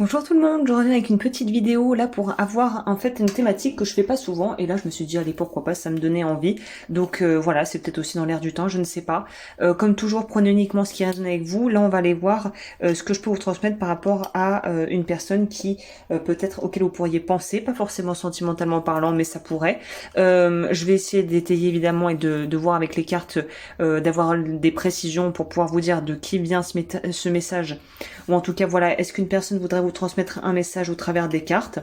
Bonjour tout le monde, je reviens avec une petite vidéo là pour avoir en fait une thématique que je fais pas souvent et là je me suis dit allez pourquoi pas, ça me donnait envie. Donc voilà, c'est peut-être aussi dans l'air du temps, je ne sais pas. Comme toujours, prenez uniquement ce qui résonne avec vous. Là on va aller voir ce que je peux vous transmettre par rapport à une personne qui peut-être auquel vous pourriez penser, pas forcément sentimentalement parlant mais ça pourrait. Je vais essayer d'étayer évidemment et de voir avec les cartes, d'avoir des précisions pour pouvoir vous dire de qui vient ce message, ou en tout cas voilà, est-ce qu'une personne voudrait vous transmettre un message au travers des cartes.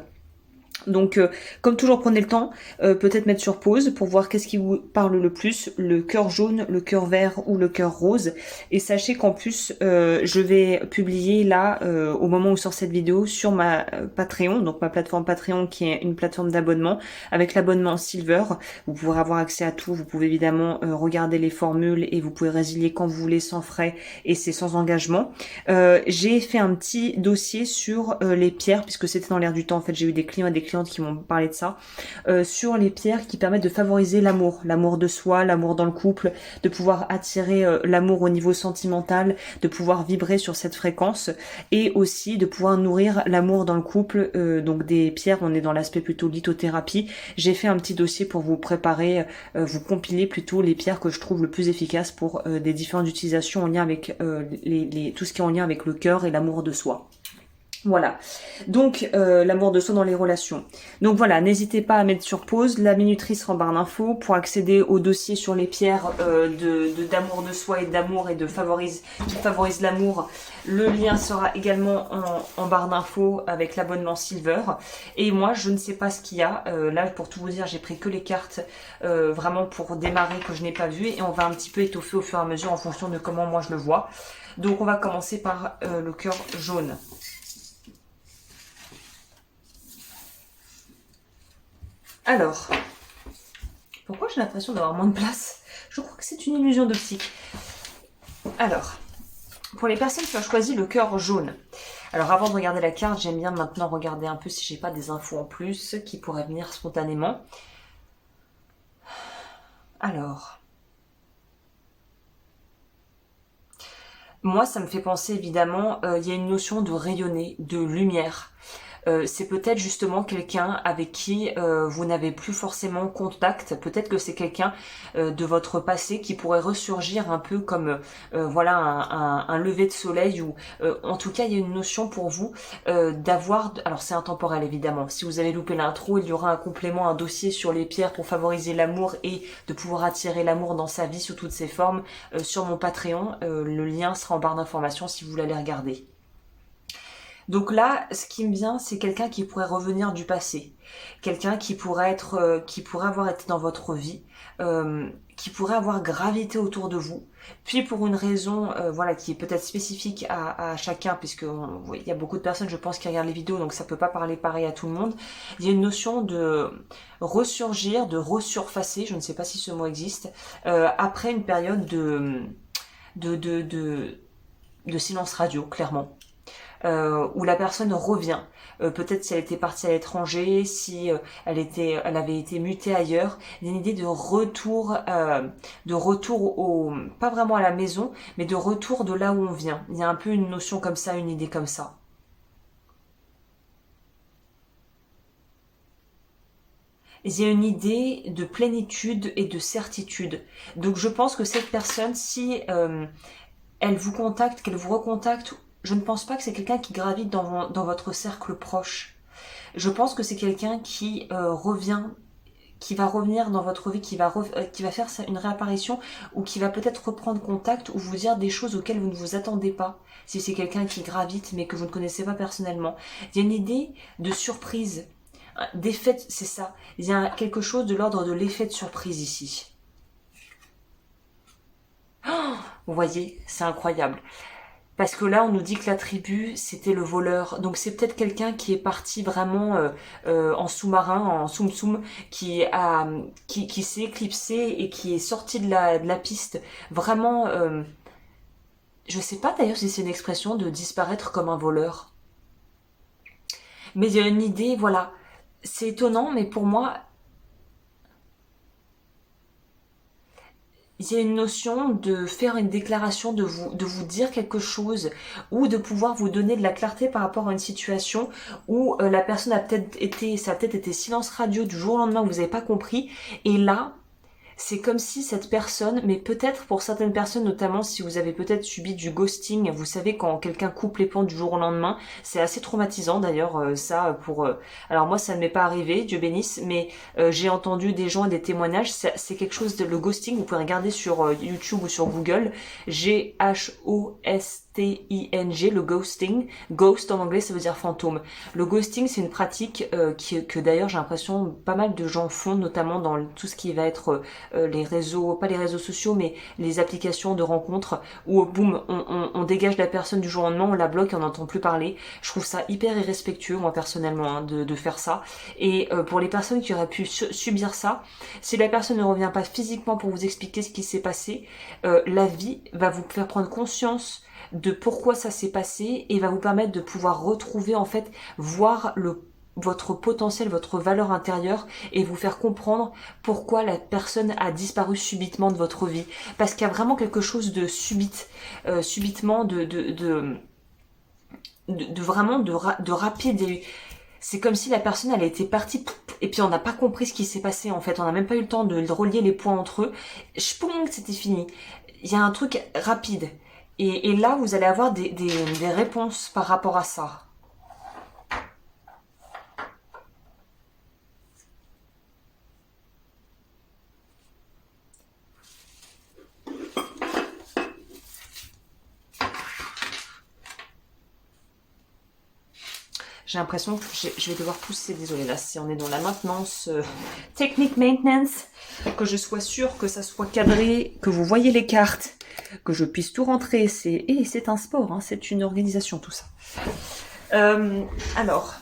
Donc, comme toujours, prenez le temps, peut-être mettre sur pause pour voir qu'est-ce qui vous parle le plus, le cœur jaune, le cœur vert ou le cœur rose. Et sachez qu'en plus, je vais publier là, au moment où sort cette vidéo, sur ma Patreon, donc ma plateforme Patreon qui est une plateforme d'abonnement, avec l'abonnement Silver. Vous pourrez avoir accès à tout, vous pouvez évidemment regarder les formules et vous pouvez résilier quand vous voulez sans frais et c'est sans engagement. J'ai fait un petit dossier sur les pierres, puisque c'était dans l'air du temps. En fait, j'ai eu des clients et des clientes qui m'ont parlé de ça, sur les pierres qui permettent de favoriser l'amour de soi, l'amour dans le couple, de pouvoir attirer l'amour au niveau sentimental, de pouvoir vibrer sur cette fréquence et aussi de pouvoir nourrir l'amour dans le couple. Donc des pierres, on est dans l'aspect plutôt lithothérapie. J'ai fait un petit dossier pour vous préparer, vous compiler plutôt les pierres que je trouve le plus efficaces pour des différentes utilisations en lien avec tout ce qui est en lien avec le cœur et l'amour de soi. Voilà, donc l'amour de soi dans les relations. Donc voilà, n'hésitez pas à mettre sur pause, la minuterie sera en barre d'infos pour accéder au dossier sur les pierres d'amour de soi et d'amour et qui favorise l'amour. Le lien sera également en barre d'infos avec l'abonnement Silver. Et moi, je ne sais pas ce qu'il y a. Là, pour tout vous dire, j'ai pris que les cartes vraiment pour démarrer que je n'ai pas vues et on va un petit peu étoffer au fur et à mesure en fonction de comment moi je le vois. Donc on va commencer par le cœur jaune. Alors, pourquoi j'ai l'impression d'avoir moins de place? Je crois que c'est une illusion d'optique. Alors, pour les personnes qui ont choisi le cœur jaune. Alors avant de regarder la carte, j'aime bien maintenant regarder un peu si j'ai pas des infos en plus qui pourraient venir spontanément. Alors, moi ça me fait penser évidemment, il y a une notion de rayonner, de lumière. C'est peut-être justement quelqu'un avec qui vous n'avez plus forcément contact. Peut-être que c'est quelqu'un de votre passé qui pourrait ressurgir un peu comme voilà un lever de soleil ou en tout cas il y a une notion pour vous d'avoir. Alors c'est intemporel évidemment. Si vous avez loupé l'intro, il y aura un complément, un dossier sur les pierres pour favoriser l'amour et de pouvoir attirer l'amour dans sa vie sous toutes ses formes sur mon Patreon. Le lien sera en barre d'informations si vous voulez aller regarder. Donc là, ce qui me vient, c'est quelqu'un qui pourrait revenir du passé, quelqu'un qui pourrait avoir été dans votre vie, qui pourrait avoir gravité autour de vous. Puis pour une raison, voilà, qui est peut-être spécifique à chacun, puisque il y a beaucoup de personnes, je pense, qui regardent les vidéos, donc ça peut pas parler pareil à tout le monde. Il y a une notion de ressurgir, de resurfacer, je ne sais pas si ce mot existe, après une période de, de, de, de silence radio, clairement. Où la personne revient. Peut-être si elle était partie à l'étranger, si elle avait été mutée ailleurs. Il y a une idée de retour pas vraiment à la maison, mais de retour de là où on vient. Il y a un peu une notion comme ça, une idée comme ça. Il y a une idée de plénitude et de certitude. Donc je pense que cette personne, si elle vous contacte, qu'elle vous recontacte, je ne pense pas que c'est quelqu'un qui gravite dans votre cercle proche. Je pense que c'est quelqu'un qui qui va revenir dans votre vie, qui va faire une réapparition ou qui va peut-être reprendre contact ou vous dire des choses auxquelles vous ne vous attendez pas. Si c'est quelqu'un qui gravite mais que vous ne connaissez pas personnellement. Il y a une idée de surprise, d'effet, c'est ça. Il y a quelque chose de l'ordre de l'effet de surprise ici. Vous voyez, c'est incroyable. Parce que là, on nous dit que la tribu, c'était le voleur. Donc c'est peut-être quelqu'un qui est parti vraiment en sous-marin, en soum-soum, qui s'est éclipsé et qui est sorti de la piste. Vraiment, je sais pas d'ailleurs si c'est une expression de disparaître comme un voleur. Mais il y a une idée, voilà. C'est étonnant, mais pour moi, il y a une notion de faire une déclaration, de vous dire quelque chose, ou de pouvoir vous donner de la clarté par rapport à une situation où la personne a peut-être été, ça a peut-être été silence radio du jour au lendemain, où vous n'avez pas compris, et là, c'est comme si cette personne, mais peut-être pour certaines personnes, notamment si vous avez peut-être subi du ghosting, vous savez quand quelqu'un coupe les ponts du jour au lendemain, c'est assez traumatisant d'ailleurs ça pour... alors moi ça ne m'est pas arrivé, Dieu bénisse, mais j'ai entendu des gens et des témoignages, c'est quelque chose de... Le ghosting, vous pouvez regarder sur YouTube ou sur Google, G-H-O-S-T-I-N-G, le ghosting. Ghost en anglais ça veut dire fantôme. Le ghosting c'est une pratique que d'ailleurs j'ai l'impression pas mal de gens font, notamment dans tout ce qui va être les réseaux, pas les réseaux sociaux, mais les applications de rencontres où boum, on dégage la personne du jour au lendemain, on la bloque et on n'entend plus parler. Je trouve ça hyper irrespectueux, moi personnellement, hein, de faire ça. Et pour les personnes qui auraient pu subir ça, si la personne ne revient pas physiquement pour vous expliquer ce qui s'est passé, la vie va vous faire prendre conscience de pourquoi ça s'est passé et va vous permettre de pouvoir retrouver, en fait, voir votre potentiel, votre valeur intérieure et vous faire comprendre pourquoi la personne a disparu subitement de votre vie. Parce qu'il y a vraiment quelque chose de subitement, vraiment de rapide. C'est comme si la personne elle était partie et puis on n'a pas compris ce qui s'est passé en fait. On n'a même pas eu le temps de relier les points entre eux. Spong, c'était fini. Il y a un truc rapide. Et là, vous allez avoir des réponses par rapport à ça. J'ai l'impression que je vais devoir pousser, désolé là, si on est dans la maintenance, technique maintenance, que je sois sûre que ça soit cadré, que vous voyez les cartes, que je puisse tout rentrer, c'est un sport, hein, c'est une organisation tout ça. Alors,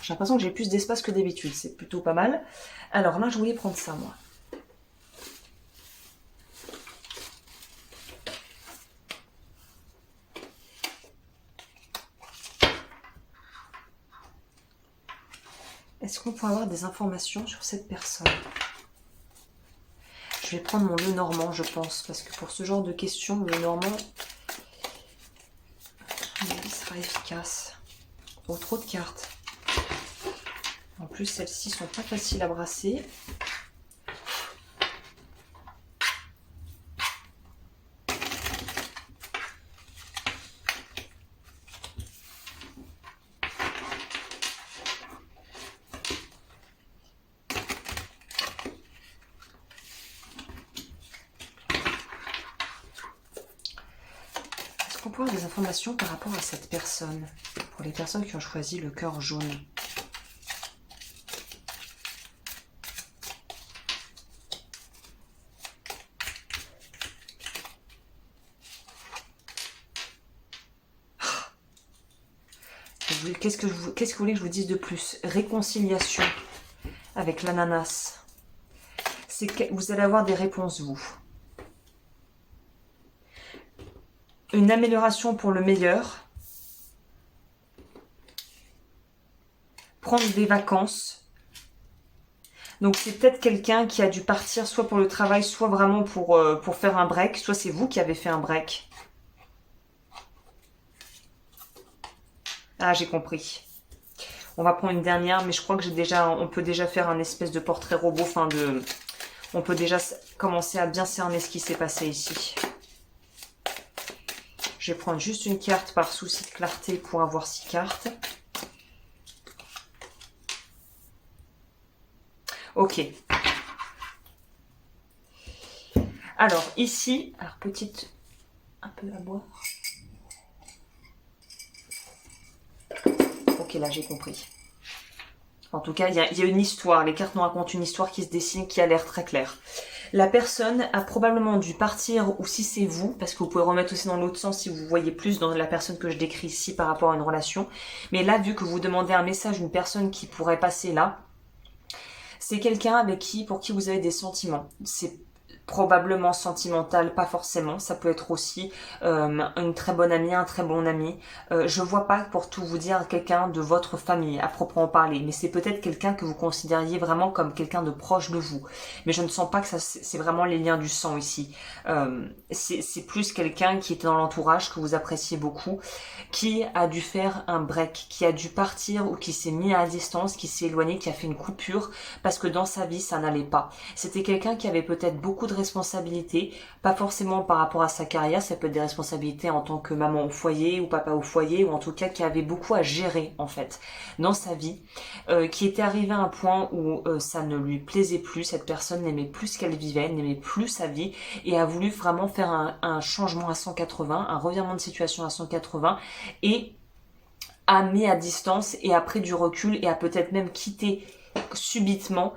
j'ai l'impression que j'ai plus d'espace que d'habitude, c'est plutôt pas mal. Alors là, je voulais prendre ça moi. Est-ce qu'on peut avoir des informations sur cette personne? Je vais prendre mon Lenormand, je pense, parce que pour ce genre de questions, le Lenormand, il sera efficace. Oh, trop de cartes. En plus, celles-ci sont pas faciles à brasser. Est-ce qu'on peut avoir des informations par rapport à cette personne, pour les personnes qui ont choisi le cœur jaune? Qu'est-ce que vous voulez que je vous dise de plus? Réconciliation avec l'ananas. C'est que vous allez avoir des réponses, vous. Une amélioration pour le meilleur. Prendre des vacances. Donc c'est peut-être quelqu'un qui a dû partir soit pour le travail, soit vraiment pour faire un break. Soit c'est vous qui avez fait un break. Ah, j'ai compris. On va prendre une dernière, mais je crois que on peut déjà faire un espèce de portrait robot, on peut déjà commencer à bien cerner ce qui s'est passé ici. Je vais prendre juste une carte par souci de clarté pour avoir 6 cartes. Ok. Alors, ici, petite... Un peu à boire. Ok, là, j'ai compris. En tout cas, il y a une histoire. Les cartes nous racontent une histoire qui se dessine, qui a l'air très claire. La personne a probablement dû partir, ou si c'est vous, parce que vous pouvez remettre aussi dans l'autre sens si vous voyez plus dans la personne que je décris ici par rapport à une relation. Mais là, vu que vous demandez un message d'une personne qui pourrait passer là, c'est quelqu'un pour qui vous avez des sentiments. probablement sentimental, pas forcément, ça peut être aussi une très bonne amie, un très bon ami. Je vois pas, pour tout vous dire, quelqu'un de votre famille à proprement parler, mais c'est peut-être quelqu'un que vous considériez vraiment comme quelqu'un de proche de vous. Mais je ne sens pas que ça, c'est vraiment les liens du sang ici. C'est plus quelqu'un qui était dans l'entourage, que vous appréciez beaucoup, qui a dû faire un break, qui a dû partir ou qui s'est mis à distance, qui s'est éloigné, qui a fait une coupure, parce que dans sa vie, ça n'allait pas. C'était quelqu'un qui avait peut-être beaucoup de responsabilités, pas forcément par rapport à sa carrière, ça peut être des responsabilités en tant que maman au foyer ou papa au foyer, ou en tout cas qui avait beaucoup à gérer en fait dans sa vie, qui était arrivé à un point où ça ne lui plaisait plus, cette personne n'aimait plus ce qu'elle vivait, n'aimait plus sa vie et a voulu vraiment faire un changement à 180, un revirement de situation à 180 et a mis à distance et a pris du recul et a peut-être même quitté subitement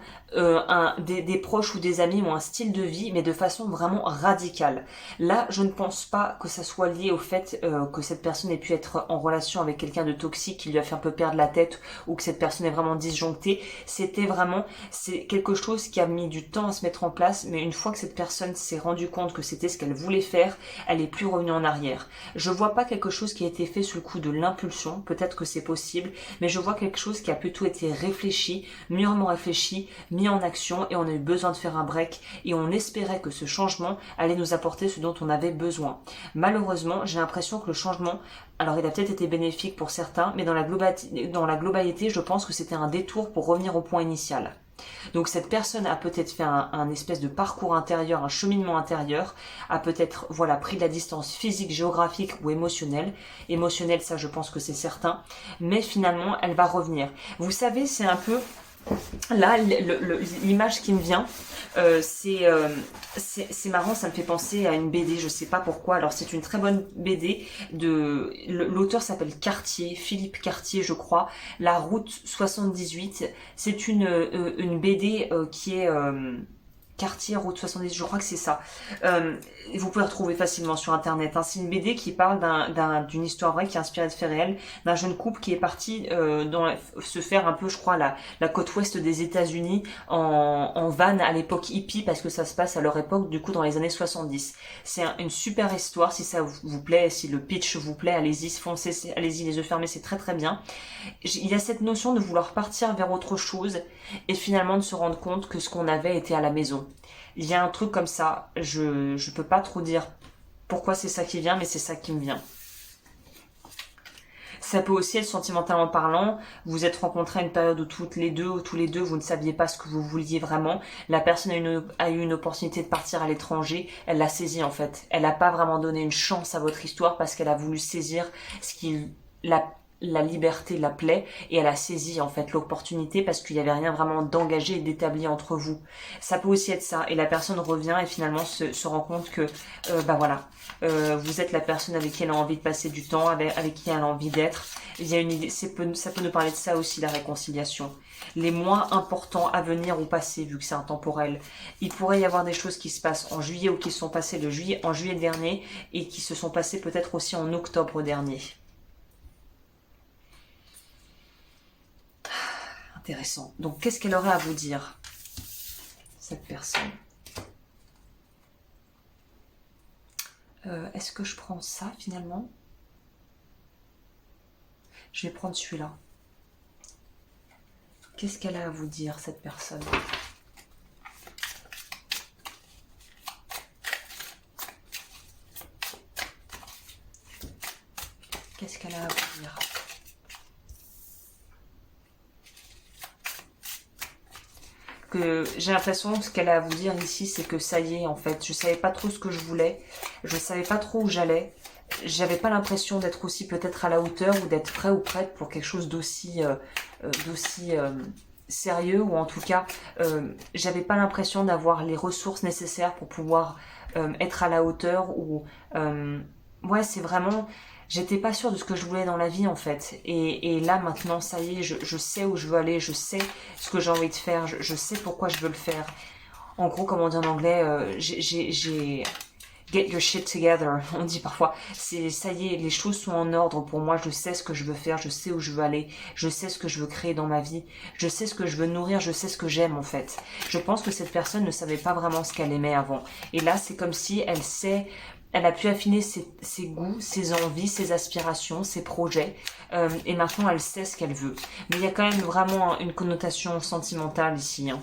des proches ou des amis ou un style de vie, mais de façon vraiment radicale. Là, je ne pense pas que ça soit lié au fait que cette personne ait pu être en relation avec quelqu'un de toxique qui lui a fait un peu perdre la tête ou que cette personne est vraiment disjonctée. C'est quelque chose qui a mis du temps à se mettre en place, mais une fois que cette personne s'est rendue compte que c'était ce qu'elle voulait faire, elle est plus revenue en arrière. Je vois pas quelque chose qui a été fait sous le coup de l'impulsion, peut-être que c'est possible, mais je vois quelque chose qui a plutôt été réfléchi, mûrement réfléchi, mis en action et on a eu besoin de faire un break et on espérait que ce changement allait nous apporter ce dont on avait besoin. Malheureusement, j'ai l'impression que le changement, alors il a peut-être été bénéfique pour certains, mais dans la globalité, je pense que c'était un détour pour revenir au point initial. Donc cette personne a peut-être fait un espèce de parcours intérieur, un cheminement intérieur, a peut-être pris de la distance physique, géographique ou émotionnelle. Émotionnelle, ça je pense que c'est certain, mais finalement elle va revenir. Vous savez, c'est un peu là l'image qui me vient, c'est marrant, ça me fait penser à une BD, je sais pas pourquoi. Alors c'est une très bonne BD l'auteur s'appelle Cartier, Philippe Cartier je crois, La Route 78. C'est une BD qui est Cartier, Route 70, je crois que c'est ça. Vous pouvez retrouver facilement sur internet. Hein. C'est une BD qui parle d'une histoire vraie qui est inspirée de faits réels, d'un jeune couple qui est parti se faire un peu, je crois, la côte ouest des États-Unis en van à l'époque hippie, parce que ça se passe à leur époque, du coup, dans les années 70. C'est une super histoire, si ça vous plaît, si le pitch vous plaît, allez-y, foncez, allez-y, les yeux fermés, c'est très très bien. Il y a cette notion de vouloir partir vers autre chose et finalement de se rendre compte que ce qu'on avait était à la maison. Il y a un truc comme ça, je peux pas trop dire pourquoi c'est ça qui vient, mais c'est ça qui me vient. Ça peut aussi être sentimentalement parlant, vous êtes rencontrés à une période où toutes les deux ou tous les deux vous ne saviez pas ce que vous vouliez vraiment, la personne a eu une opportunité de partir à l'étranger, elle l'a saisi en fait, elle n'a pas vraiment donné une chance à votre histoire parce qu'elle a voulu saisir ce qui la liberté l'appelait et elle a saisi en fait l'opportunité parce qu'il n'y avait rien vraiment d'engagé et d'établi entre vous. Ça peut aussi être ça et la personne revient et finalement se rend compte que vous êtes la personne avec qui elle a envie de passer du temps, avec qui elle a envie d'être. Il y a une idée, ça peut nous parler de ça aussi, la réconciliation. Les mois importants à venir ou passés, vu que c'est intemporel. Il pourrait y avoir des choses qui se passent en juillet ou qui se sont passées en juillet dernier et qui se sont passées peut-être aussi en octobre dernier. Intéressant. Donc, qu'est-ce qu'elle aurait à vous dire, cette personne? Est-ce que je prends ça, finalement? Je vais prendre celui-là. Qu'est-ce qu'elle a à vous dire, cette personne? Qu'est-ce qu'elle a à vous dire? Que j'ai l'impression que ce qu'elle a à vous dire ici, c'est que ça y est, en fait, je savais pas trop ce que je voulais, je savais pas trop où j'allais, j'avais pas l'impression d'être aussi peut-être à la hauteur ou d'être prêt ou prête pour quelque chose d'aussi sérieux, ou en tout cas, j'avais pas l'impression d'avoir les ressources nécessaires pour pouvoir être à la hauteur, ou ouais, c'est vraiment... J'étais pas sûre de ce que je voulais dans la vie en fait. Et là maintenant, ça y est, je sais où je veux aller, je sais ce que j'ai envie de faire, je sais pourquoi je veux le faire. En gros, comme on dit en anglais, j'ai get your shit together, on dit parfois. C'est ça y est, les choses sont en ordre pour moi, je sais ce que je veux faire, je sais où je veux aller, je sais ce que je veux créer dans ma vie, je sais ce que je veux nourrir, je sais ce que j'aime en fait. Je pense que cette personne ne savait pas vraiment ce qu'elle aimait avant. Et là, c'est comme si elle sait, elle a pu affiner ses goûts, ses envies, ses aspirations, ses projets, et maintenant elle sait ce qu'elle veut. Mais il y a quand même vraiment une connotation sentimentale ici, hein.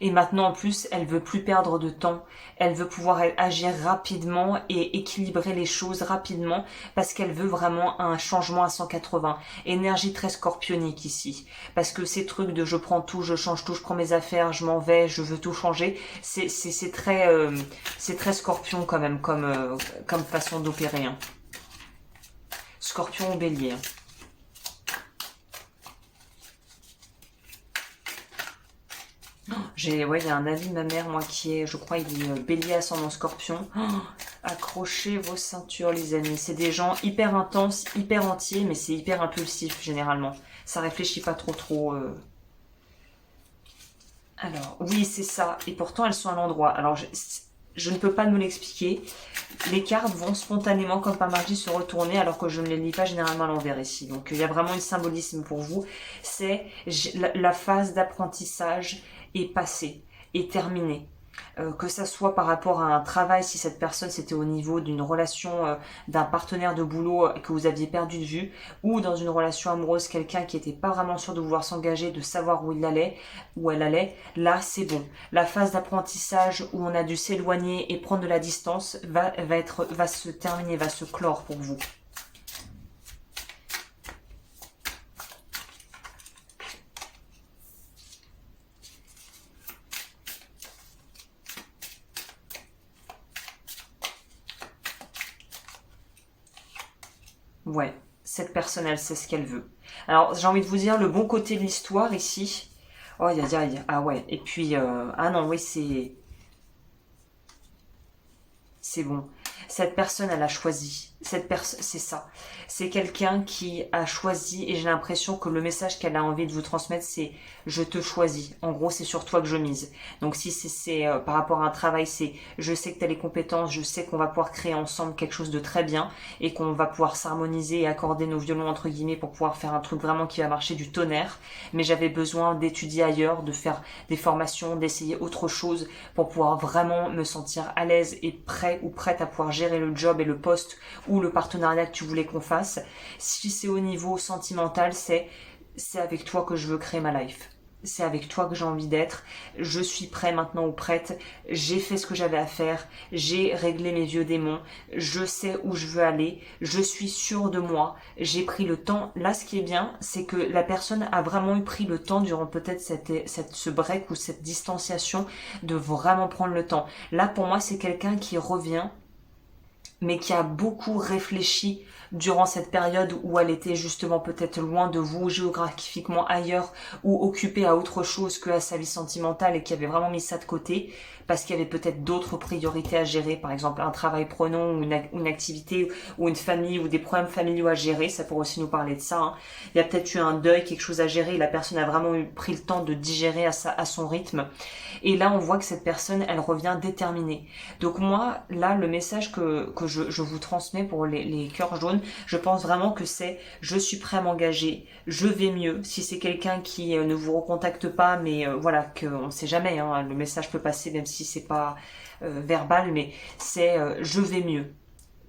Et maintenant, en plus, elle veut plus perdre de temps. Elle veut pouvoir agir rapidement et équilibrer les choses rapidement parce qu'elle veut vraiment un changement à 180. Énergie très scorpionique ici. Parce que ces trucs de je prends tout, je change tout, je prends mes affaires, je m'en vais, je veux tout changer, c'est très scorpion quand même comme façon d'opérer, hein. Scorpion ou bélier, hein. Ouais, il y a un avis de ma mère, moi, qui est, je crois, il est bélier ascendant scorpion. Oh, accrochez vos ceintures, les amis. C'est des gens hyper intenses, hyper entiers, mais c'est hyper impulsif, généralement. Ça réfléchit pas trop. Alors, oui, c'est ça. Et pourtant, elles sont à l'endroit. Alors, je ne peux pas nous l'expliquer. Les cartes vont spontanément, comme par magie, se retourner, alors que je ne les lis pas généralement à l'envers ici. Donc, il y a vraiment un symbolisme pour vous. C'est la phase d'apprentissage est passée, est terminée. Que ça soit par rapport à un travail, si cette personne c'était au niveau d'une relation, d'un partenaire de boulot que vous aviez perdu de vue, ou dans une relation amoureuse, quelqu'un qui n'était pas vraiment sûr de vouloir s'engager, de savoir où il allait, où elle allait, là c'est bon. La phase d'apprentissage où on a dû s'éloigner et prendre de la distance va se terminer, va se clore pour vous. Ouais, cette personne, elle sait ce qu'elle veut. Alors, j'ai envie de vous dire le bon côté de l'histoire ici. Oh, ah ouais. Et puis, ah non, oui, c'est bon. Cette personne, elle a choisi. Cette personne, c'est ça. C'est quelqu'un qui a choisi et j'ai l'impression que le message qu'elle a envie de vous transmettre, c'est je te choisis. En gros, c'est sur toi que je mise. Donc si c'est par rapport à un travail, c'est je sais que tu as les compétences, je sais qu'on va pouvoir créer ensemble quelque chose de très bien et qu'on va pouvoir s'harmoniser et accorder nos violons entre guillemets pour pouvoir faire un truc vraiment qui va marcher du tonnerre. Mais j'avais besoin d'étudier ailleurs, de faire des formations, d'essayer autre chose pour pouvoir vraiment me sentir à l'aise et prêt ou prête à pouvoir gérer le job et le poste ou le partenariat que tu voulais qu'on fasse. Si c'est au niveau sentimental, c'est avec toi que je veux créer ma life. C'est avec toi que j'ai envie d'être. Je suis prêt maintenant ou prête. J'ai fait ce que j'avais à faire. J'ai réglé mes vieux démons. Je sais où je veux aller. Je suis sûre de moi. J'ai pris le temps. Là, ce qui est bien, c'est que la personne a vraiment eu pris le temps durant peut-être ce break ou cette distanciation de vraiment prendre le temps. Là, pour moi, c'est quelqu'un qui revient mais qui a beaucoup réfléchi durant cette période où elle était justement peut-être loin de vous, géographiquement ailleurs, ou occupée à autre chose que à sa vie sentimentale et qui avait vraiment mis ça de côté, parce qu'il y avait peut-être d'autres priorités à gérer, par exemple un travail prenant ou une activité ou une famille ou des problèmes familiaux à gérer, ça pourrait aussi nous parler de ça, hein. Il y a peut-être eu un deuil, quelque chose à gérer, et la personne a vraiment pris le temps de digérer à son rythme. Et là, on voit que cette personne, elle revient déterminée. Donc moi, là, le message que je vous transmets pour les cœurs jaunes, je pense vraiment que c'est je suis prêt à m'engager, je vais mieux. Si c'est quelqu'un qui ne vous recontacte pas, mais voilà, qu'on ne sait jamais, hein, le message peut passer même si c'est pas verbal, mais c'est je vais mieux.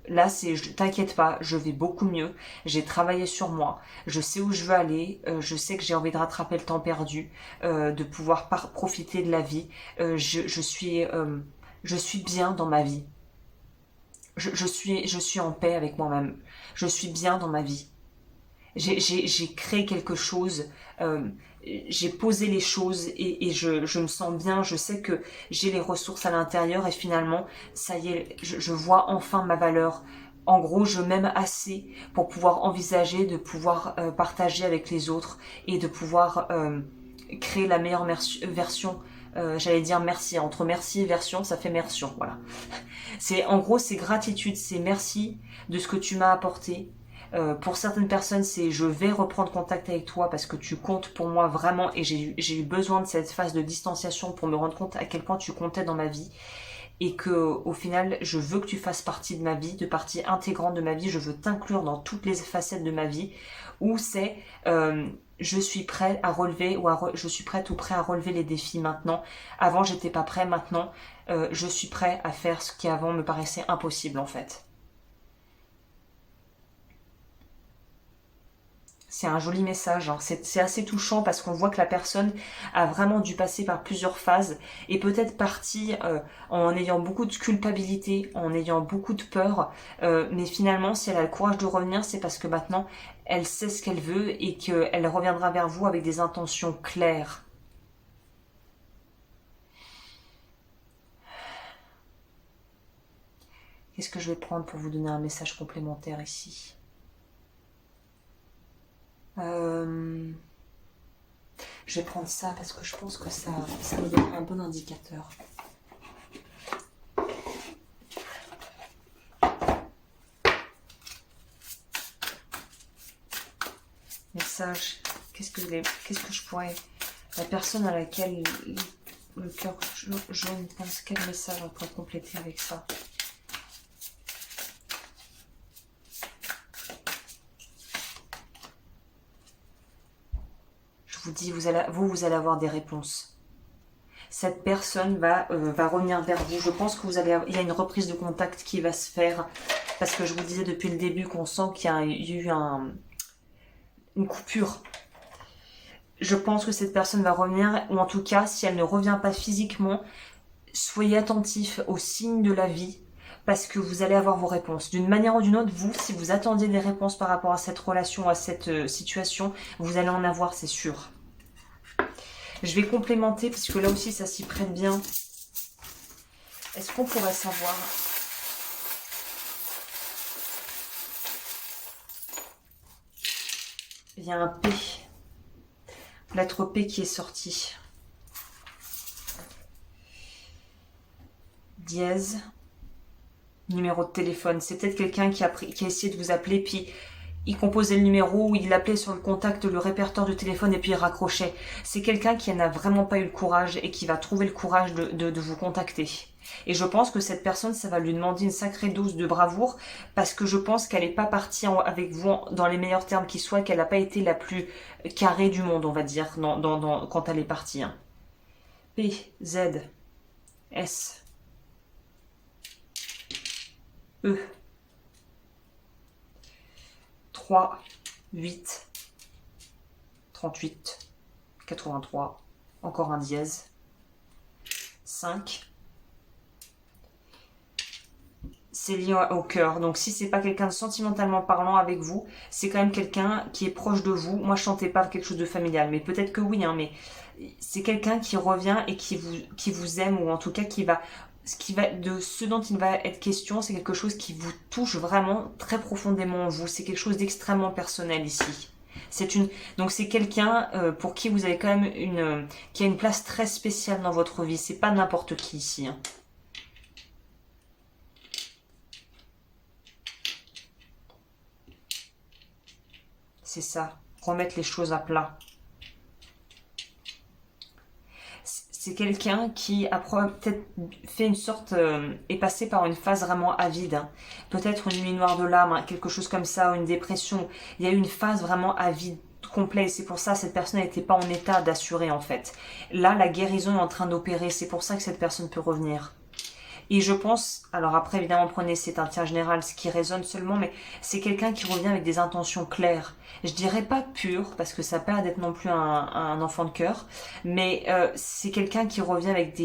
Là, c'est t'inquiète pas, je vais beaucoup mieux. J'ai travaillé sur moi, je sais où je veux aller, je sais que j'ai envie de rattraper le temps perdu, de pouvoir profiter de la vie. Je suis bien dans ma vie. Je suis en paix avec moi-même. Je suis bien dans ma vie. J'ai créé quelque chose, j'ai posé les choses et je me sens bien, je sais que j'ai les ressources à l'intérieur et finalement, ça y est, je vois enfin ma valeur. En gros, je m'aime assez pour pouvoir envisager de pouvoir partager avec les autres et de pouvoir créer la meilleure version. J'allais dire merci, entre merci et version, ça fait mersion, voilà. En gros, c'est gratitude, c'est merci de ce que tu m'as apporté. Pour certaines personnes, c'est je vais reprendre contact avec toi parce que tu comptes pour moi vraiment et j'ai eu besoin de cette phase de distanciation pour me rendre compte à quel point tu comptais dans ma vie et que au final, je veux que tu fasses partie de ma vie, de partie intégrante de ma vie, je veux t'inclure dans toutes les facettes de ma vie, où c'est je suis prêt à relever je suis prête ou prêt à relever les défis maintenant. Avant, j'étais pas prêt, maintenant je suis prêt à faire ce qui avant me paraissait impossible en fait. C'est un joli message, hein. C'est assez touchant parce qu'on voit que la personne a vraiment dû passer par plusieurs phases et peut-être partie en ayant beaucoup de culpabilité, en ayant beaucoup de peur, mais finalement si elle a le courage de revenir, c'est parce que maintenant elle sait ce qu'elle veut et qu'elle reviendra vers vous avec des intentions claires. Qu'est-ce que je vais prendre pour vous donner un message complémentaire ici? Je vais prendre ça parce que je pense que ça me donnera un bon indicateur. Message, qu'est-ce que je pourrais... La personne à laquelle le cœur jaune pense, quel message on pourrait compléter avec ça? Je vous dis, vous allez avoir des réponses. Cette personne va revenir vers vous. Je pense que il y a une reprise de contact qui va se faire. Parce que je vous disais depuis le début qu'on sent qu'il y a eu une coupure. Je pense que cette personne va revenir, ou en tout cas, si elle ne revient pas physiquement, soyez attentifs aux signes de la vie, parce que vous allez avoir vos réponses. D'une manière ou d'une autre, vous, si vous attendiez des réponses par rapport à cette relation, à cette situation, vous allez en avoir, c'est sûr. Je vais complémenter, parce que là aussi, ça s'y prête bien. Est-ce qu'on pourrait savoir... Il y a un P. Lettre P qui est sortie. Dièse. Numéro de téléphone. C'est peut-être quelqu'un qui a essayé de vous appeler, puis il composait le numéro, ou il appelait sur le contact, le répertoire de téléphone, et puis il raccrochait. C'est quelqu'un qui n'a vraiment pas eu le courage et qui va trouver le courage de vous contacter. Et je pense que cette personne, ça va lui demander une sacrée dose de bravoure, parce que je pense qu'elle n'est pas partie avec vous dans les meilleurs termes qui soient, qu'elle n'a pas été la plus carrée du monde, on va dire, quand elle est partie. Hein. P, Z, S, E, 3, 8, 38, 83, encore un dièse, 5. C'est lié au cœur. Donc si c'est pas quelqu'un de sentimentalement parlant avec vous, c'est quand même quelqu'un qui est proche de vous. Moi je sentais pas quelque chose de familial, mais peut-être que oui, hein, mais c'est quelqu'un qui revient et qui vous aime, ou en tout cas de ce dont il va être question, c'est quelque chose qui vous touche vraiment très profondément en vous. C'est quelque chose d'extrêmement personnel ici. Donc c'est quelqu'un pour qui vous avez quand même qui a une place très spéciale dans votre vie. C'est pas n'importe qui ici. Hein. C'est ça, remettre les choses à plat. C'est quelqu'un qui a peut-être fait une sorte, est passé par une phase vraiment avide. Hein. Peut-être une nuit noire de l'âme, hein, quelque chose comme ça, ou une dépression. Il y a eu une phase vraiment avide, complète. C'est pour ça que cette personne n'était pas en état d'assurer en fait. Là, la guérison est en train d'opérer. C'est pour ça que cette personne peut revenir. Et je pense, alors après évidemment prenez, c'est un tir général, ce qui résonne seulement, mais c'est quelqu'un qui revient avec des intentions claires. Je dirais pas pur, parce que ça n'a pas d'être non plus un enfant de cœur, mais c'est quelqu'un qui revient avec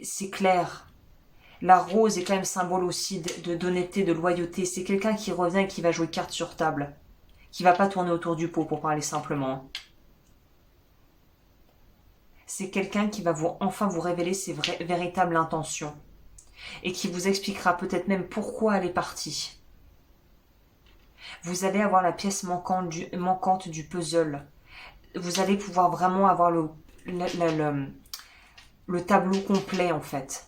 c'est clair. La rose est quand même symbole aussi d'honnêteté, de loyauté. C'est quelqu'un qui revient et qui va jouer carte sur table, qui va pas tourner autour du pot pour parler simplement. C'est quelqu'un qui va enfin vous révéler ses véritables intentions et qui vous expliquera peut-être même pourquoi elle est partie. Vous allez avoir la pièce manquante du puzzle. Vous allez pouvoir vraiment avoir le tableau complet en fait.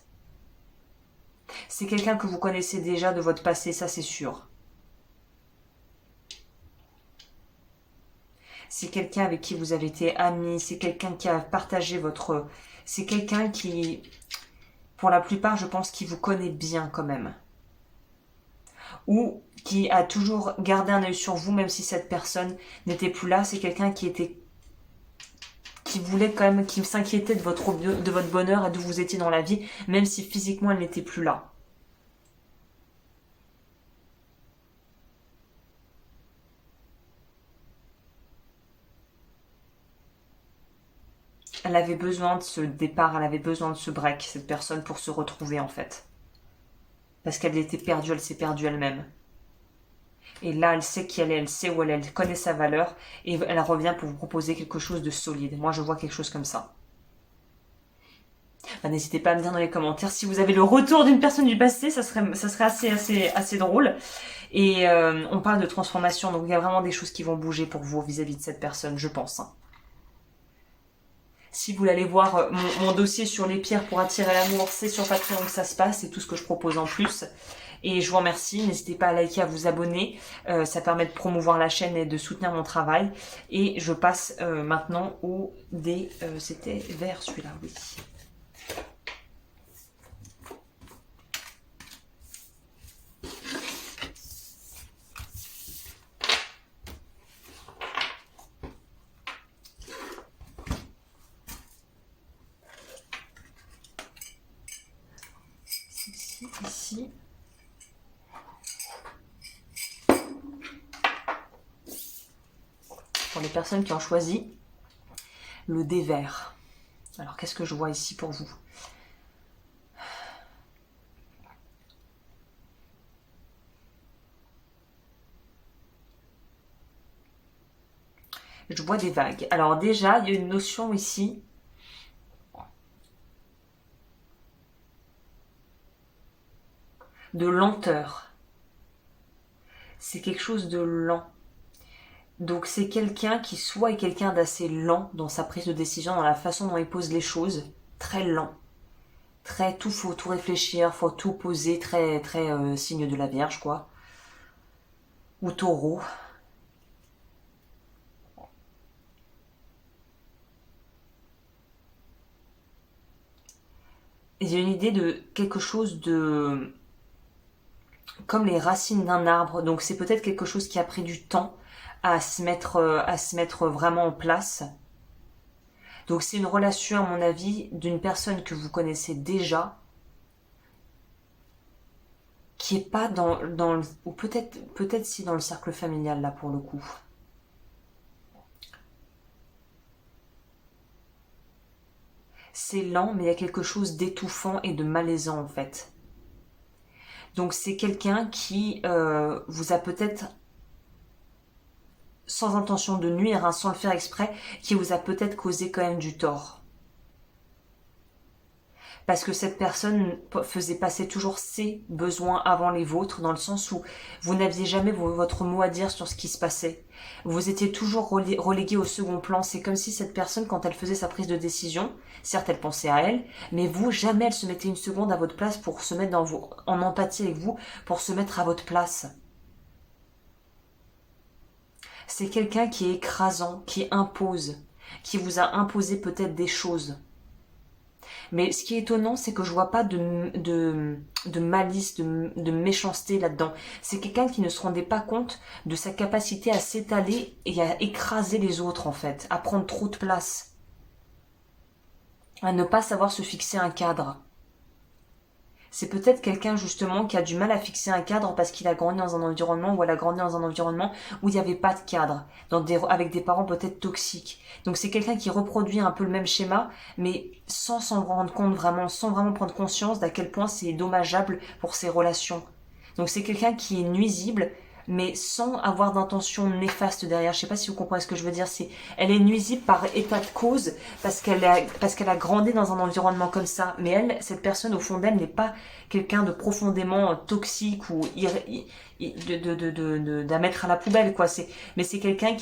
C'est quelqu'un que vous connaissez déjà de votre passé, ça c'est sûr. c'est quelqu'un avec qui vous avez été amis, c'est quelqu'un qui a partagé votre... C'est quelqu'un qui, pour la plupart, je pense, qui vous connaît bien quand même. Ou qui a toujours gardé un œil sur vous, même si cette personne n'était plus là. C'est quelqu'un qui voulait quand même, qui s'inquiétait de votre bonheur et d'où vous étiez dans la vie, même si physiquement elle n'était plus là. Elle avait besoin de ce départ, elle avait besoin de ce break, cette personne, pour se retrouver en fait. Parce qu'elle était perdue, elle s'est perdue elle-même. Et là, elle sait qui elle est, elle sait où elle connaît sa valeur, et elle revient pour vous proposer quelque chose de solide. Moi, je vois quelque chose comme ça. Bah, n'hésitez pas à me dire dans les commentaires si vous avez le retour d'une personne du passé, ça serait assez drôle. Et on parle de transformation, donc il y a vraiment des choses qui vont bouger pour vous vis-à-vis de cette personne, je pense. Si vous voulez aller voir mon dossier sur les pierres pour attirer l'amour, c'est sur Patreon que ça se passe, c'est tout ce que je propose en plus. Et je vous remercie, n'hésitez pas à liker, à vous abonner, ça permet de promouvoir la chaîne et de soutenir mon travail. Et je passe maintenant au dé, c'était vert celui-là, oui. Ici. Pour les personnes qui ont choisi le dé vert. Alors qu'est-ce que je vois ici pour vous? Je vois des vagues. Alors déjà, il y a une notion ici de lenteur. C'est quelque chose de lent. Donc c'est quelqu'un qui soit est quelqu'un d'assez lent dans sa prise de décision, dans la façon dont il pose les choses, très lent. Très tout, faut tout réfléchir, faut tout poser, très signe de la Vierge quoi. Ou Taureau. Il y a une idée de quelque chose de comme les racines d'un arbre, donc c'est peut-être quelque chose qui a pris du temps à se mettre vraiment en place. Donc c'est une relation, à mon avis, d'une personne que vous connaissez déjà, qui est pas dans ou peut-être si dans le cercle familial là pour le coup. C'est lent, mais il y a quelque chose d'étouffant et de malaisant en fait. Donc c'est quelqu'un qui vous a peut-être, sans intention de nuire, hein, sans le faire exprès, qui vous a peut-être causé quand même du tort. Parce que cette personne faisait passer toujours ses besoins avant les vôtres, dans le sens où vous n'aviez jamais votre mot à dire sur ce qui se passait. Vous étiez toujours relégué au second plan. C'est comme si cette personne, quand elle faisait sa prise de décision, certes elle pensait à elle, mais vous, jamais elle se mettait une seconde à votre place pour se mettre en empathie avec vous, pour se mettre à votre place. C'est quelqu'un qui est écrasant, qui impose, qui vous a imposé peut-être des choses. Mais ce qui est étonnant, c'est que je vois pas de malice, de méchanceté là-dedans. C'est quelqu'un qui ne se rendait pas compte de sa capacité à s'étaler et à écraser les autres, en fait, à prendre trop de place, à ne pas savoir se fixer un cadre. C'est peut-être quelqu'un justement qui a du mal à fixer un cadre parce qu'il a grandi dans un environnement ou elle a grandi dans un environnement où il n'y avait pas de cadre, avec des parents peut-être toxiques. Donc c'est quelqu'un qui reproduit un peu le même schéma, mais sans s'en rendre compte vraiment, sans vraiment prendre conscience d'à quel point c'est dommageable pour ses relations. Donc c'est quelqu'un qui est nuisible, mais sans avoir d'intention néfaste derrière. Je sais pas si vous comprenez ce que je veux dire. Elle est nuisible par état de cause parce qu'elle a grandi dans un environnement comme ça. Mais elle, cette personne au fond d'elle n'est pas quelqu'un de profondément toxique ou d'à mettre à la poubelle quoi. Mais c'est quelqu'un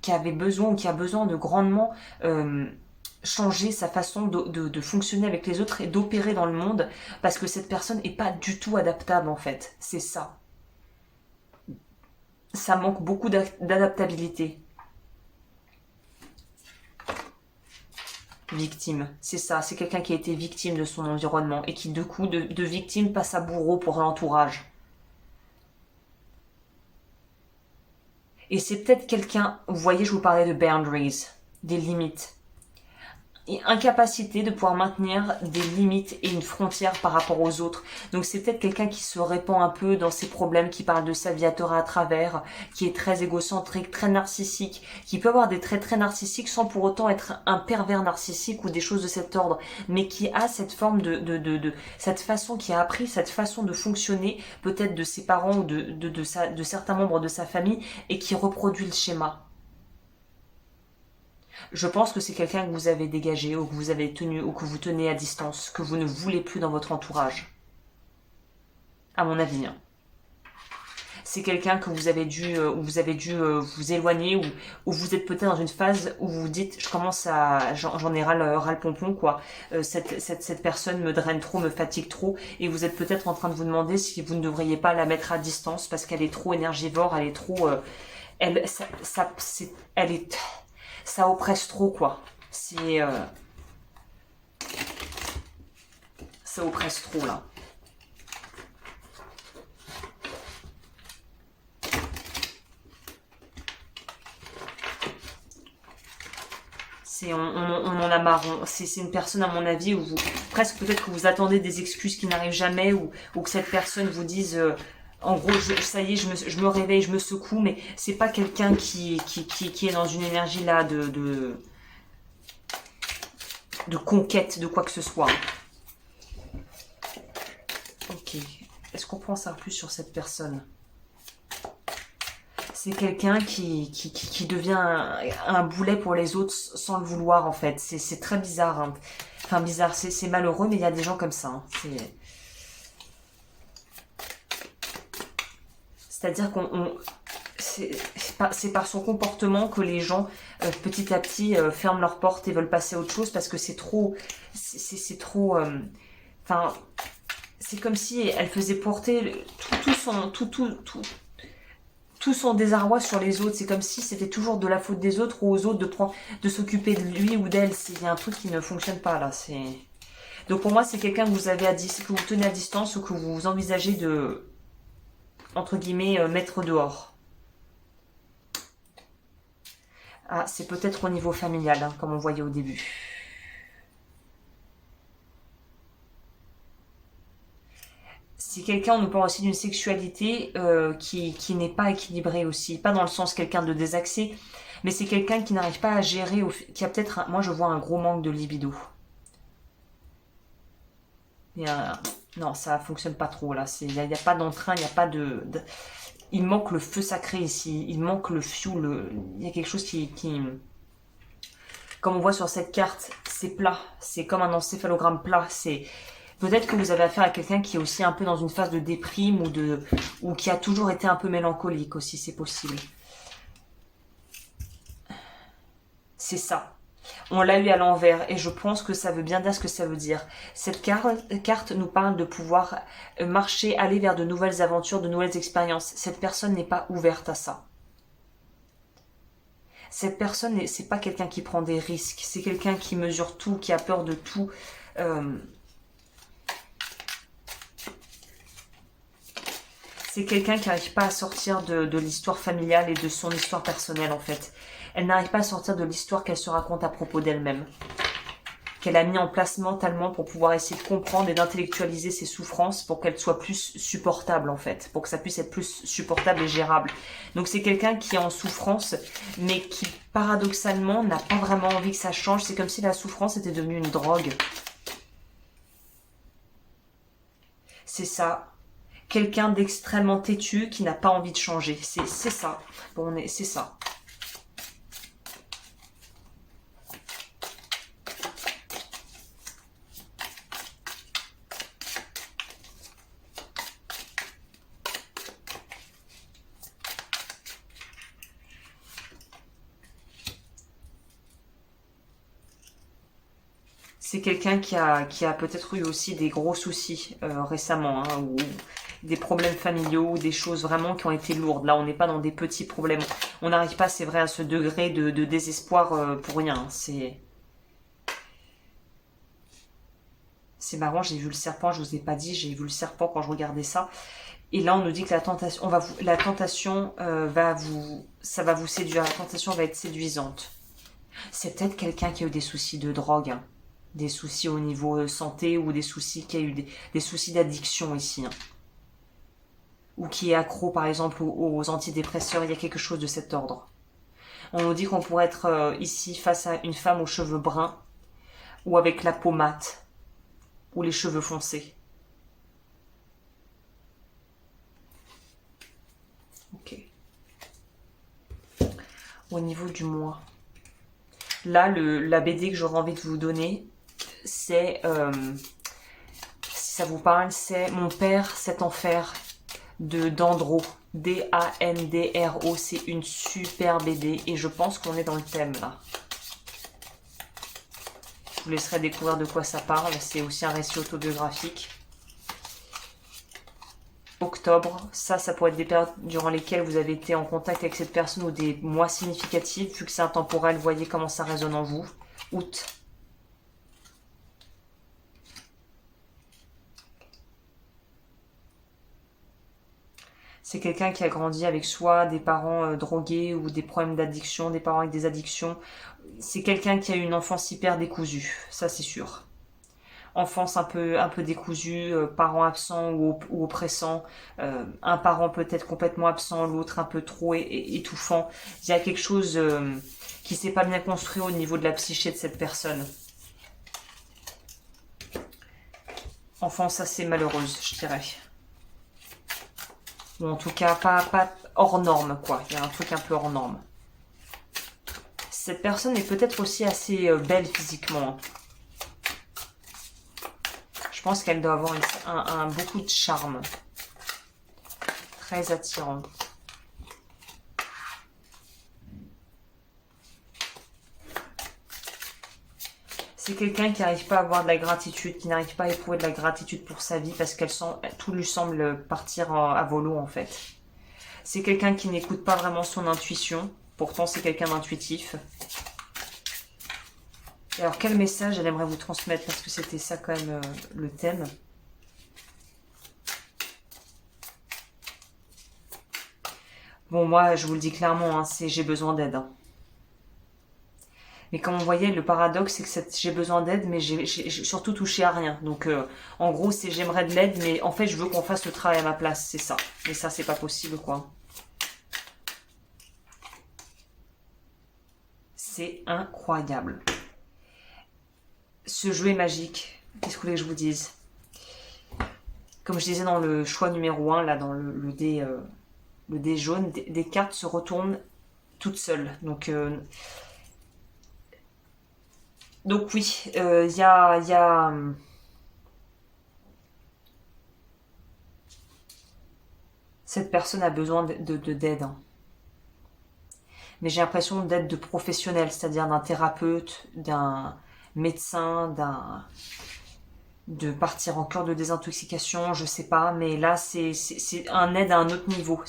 qui avait besoin ou qui a besoin de grandement changer sa façon de fonctionner avec les autres et d'opérer dans le monde parce que cette personne est pas du tout adaptable en fait. C'est ça. Ça manque beaucoup d'adaptabilité. Victime, c'est ça, c'est quelqu'un qui a été victime de son environnement et qui, de coup, de victime passe à bourreau pour l'entourage. Et c'est peut-être quelqu'un, vous voyez, je vous parlais de boundaries, des limites. Et incapacité de pouvoir maintenir des limites et une frontière par rapport aux autres. Donc c'est peut-être quelqu'un qui se répand un peu dans ses problèmes, qui parle de sa vie à tort et à travers, qui est très égocentrique, très narcissique, qui peut avoir des traits très narcissiques sans pour autant être un pervers narcissique ou des choses de cet ordre, mais qui a cette forme de cette façon, qui a appris cette façon de fonctionner, peut-être de ses parents ou de certains membres de sa famille, et qui reproduit le schéma. Je pense que c'est quelqu'un que vous avez dégagé ou que vous avez tenu ou que vous tenez à distance, que vous ne voulez plus dans votre entourage. À mon avis. Hein. C'est quelqu'un que vous avez dû, vous éloigner ou vous êtes peut-être dans une phase où vous vous dites, j'en ai ras le pompon quoi. Cette personne me draine trop, me fatigue trop, et vous êtes peut-être en train de vous demander si vous ne devriez pas la mettre à distance parce qu'elle est trop énergivore, elle est trop, ça oppresse trop quoi. Ça oppresse trop là. On en a marre. C'est une personne, à mon avis, où presque peut-être que vous attendez des excuses qui n'arrivent jamais, ou que cette personne vous dise, en gros, ça y est, je me réveille, je me secoue, mais c'est pas quelqu'un qui est dans une énergie là de conquête de quoi que ce soit. Ok. Est-ce qu'on peut en savoir plus sur cette personne? C'est quelqu'un qui devient un boulet pour les autres sans le vouloir en fait. C'est très bizarre. Hein. Enfin bizarre, c'est malheureux, mais il y a des gens comme ça. Hein. C'est-à-dire c'est par son comportement que les gens petit à petit ferment leurs portes et veulent passer à autre chose parce que c'est trop, enfin, c'est comme si elle faisait porter tout son désarroi sur les autres. C'est comme si c'était toujours de la faute des autres ou aux autres de s'occuper de lui ou d'elle. Il y a un truc qui ne fonctionne pas là. Donc pour moi, c'est quelqu'un que que vous tenez à distance ou que vous envisagez de, entre guillemets, mettre dehors. Ah, c'est peut-être au niveau familial, hein, comme on voyait au début. C'est quelqu'un, on nous parle aussi d'une sexualité qui n'est pas équilibrée aussi. Pas dans le sens quelqu'un de désaxé, mais c'est quelqu'un qui n'arrive pas à gérer, qui a peut-être, moi je vois un gros manque de libido. Non, ça fonctionne pas trop là. Il n'y a pas d'entrain, il n'y a pas il manque le feu sacré ici. Il manque le fuel. Il y a quelque chose qui... Comme on voit sur cette carte, c'est plat. C'est comme un encéphalogramme plat. Peut-être que vous avez affaire à quelqu'un qui est aussi un peu dans une phase de déprime ou qui a toujours été un peu mélancolique aussi, c'est possible. C'est ça. On l'a eu à l'envers et je pense que ça veut bien dire ce que ça veut dire. Cette carte nous parle de pouvoir marcher, aller vers de nouvelles aventures, de nouvelles expériences. Cette personne n'est pas ouverte à ça. Cette personne, c'est pas quelqu'un qui prend des risques. C'est quelqu'un qui mesure tout, qui a peur de tout. C'est quelqu'un qui n'arrive pas à sortir de l'histoire familiale et de son histoire personnelle en fait. Elle n'arrive pas à sortir de l'histoire qu'elle se raconte à propos d'elle-même. Qu'elle a mis en place mentalement pour pouvoir essayer de comprendre et d'intellectualiser ses souffrances pour qu'elles soient plus supportables en fait. Pour que ça puisse être plus supportable et gérable. Donc c'est quelqu'un qui est en souffrance mais qui paradoxalement n'a pas vraiment envie que ça change. C'est comme si la souffrance était devenue une drogue. C'est ça. Quelqu'un d'extrêmement têtu qui n'a pas envie de changer. C'est ça. Bon, c'est ça. C'est quelqu'un qui a peut-être eu aussi des gros soucis récemment, hein, ou des problèmes familiaux, des choses vraiment qui ont été lourdes. Là, on n'est pas dans des petits problèmes. On n'arrive pas, c'est vrai, à ce degré de désespoir pour rien. C'est marrant, j'ai vu le serpent, je vous ai pas dit, j'ai vu le serpent quand je regardais ça. Et là, on nous dit que la tentation, la tentation ça va vous séduire. La tentation va être séduisante. C'est peut-être quelqu'un qui a eu des soucis de drogue, hein. Des soucis au niveau santé ou des soucis qui a eu des soucis d'addiction ici, hein. Ou qui est accro, par exemple, aux antidépresseurs. Il y a quelque chose de cet ordre. On nous dit qu'on pourrait être ici face à une femme aux cheveux bruns ou avec la peau mate ou les cheveux foncés. Ok. Au niveau du mois. Là, la BD que j'aurais envie de vous donner, c'est, si ça vous parle, c'est Mon père, cet enfer de Dandro. D-A-N-D-R-O. C'est une super BD et je pense qu'on est dans le thème là. Je vous laisserai découvrir de quoi ça parle. C'est aussi un récit autobiographique. Octobre, ça pourrait être des périodes durant lesquelles vous avez été en contact avec cette personne ou des mois significatifs, vu que c'est intemporel, voyez comment ça résonne en vous. Août. C'est quelqu'un qui a grandi avec soit des parents drogués ou des problèmes d'addiction, des parents avec des addictions. C'est quelqu'un qui a eu une enfance hyper décousue, ça c'est sûr. Enfance un peu décousue, parents absents ou oppressants, un parent peut-être complètement absent, l'autre un peu trop étouffant. Il y a quelque chose qui s'est pas bien construit au niveau de la psyché de cette personne. Enfance assez malheureuse, je dirais. Ou en tout cas, pas hors norme, quoi. Il y a un truc un peu hors norme. Cette personne est peut-être aussi assez belle physiquement. Je pense qu'elle doit avoir beaucoup de charme. Très attirant. C'est quelqu'un qui n'arrive pas à avoir de la gratitude, qui n'arrive pas à éprouver de la gratitude pour sa vie parce tout lui semble partir à volo en fait. C'est quelqu'un qui n'écoute pas vraiment son intuition. Pourtant, c'est quelqu'un d'intuitif. Alors, quel message elle aimerait vous transmettre? Parce que c'était ça quand même le thème. Bon, moi, je vous le dis clairement, hein, c'est j'ai besoin d'aide. Hein. Mais comme on voyait, le paradoxe, c'est que j'ai besoin d'aide, mais j'ai surtout touché à rien. Donc, en gros, c'est j'aimerais de l'aide, mais en fait, je veux qu'on fasse le travail à ma place, c'est ça. Mais ça, c'est pas possible, quoi. C'est incroyable. Ce jeu est magique. Qu'est-ce que vous voulez que je vous dise? Comme je disais dans le choix numéro 1, là, dans le dé jaune, des cartes se retournent toutes seules. Donc oui, il y a cette personne a besoin d'aide. Hein. Mais j'ai l'impression d'aide de professionnel, c'est-à-dire d'un thérapeute, d'un médecin, de partir en cure de désintoxication, je sais pas, mais là c'est un aide à un autre niveau.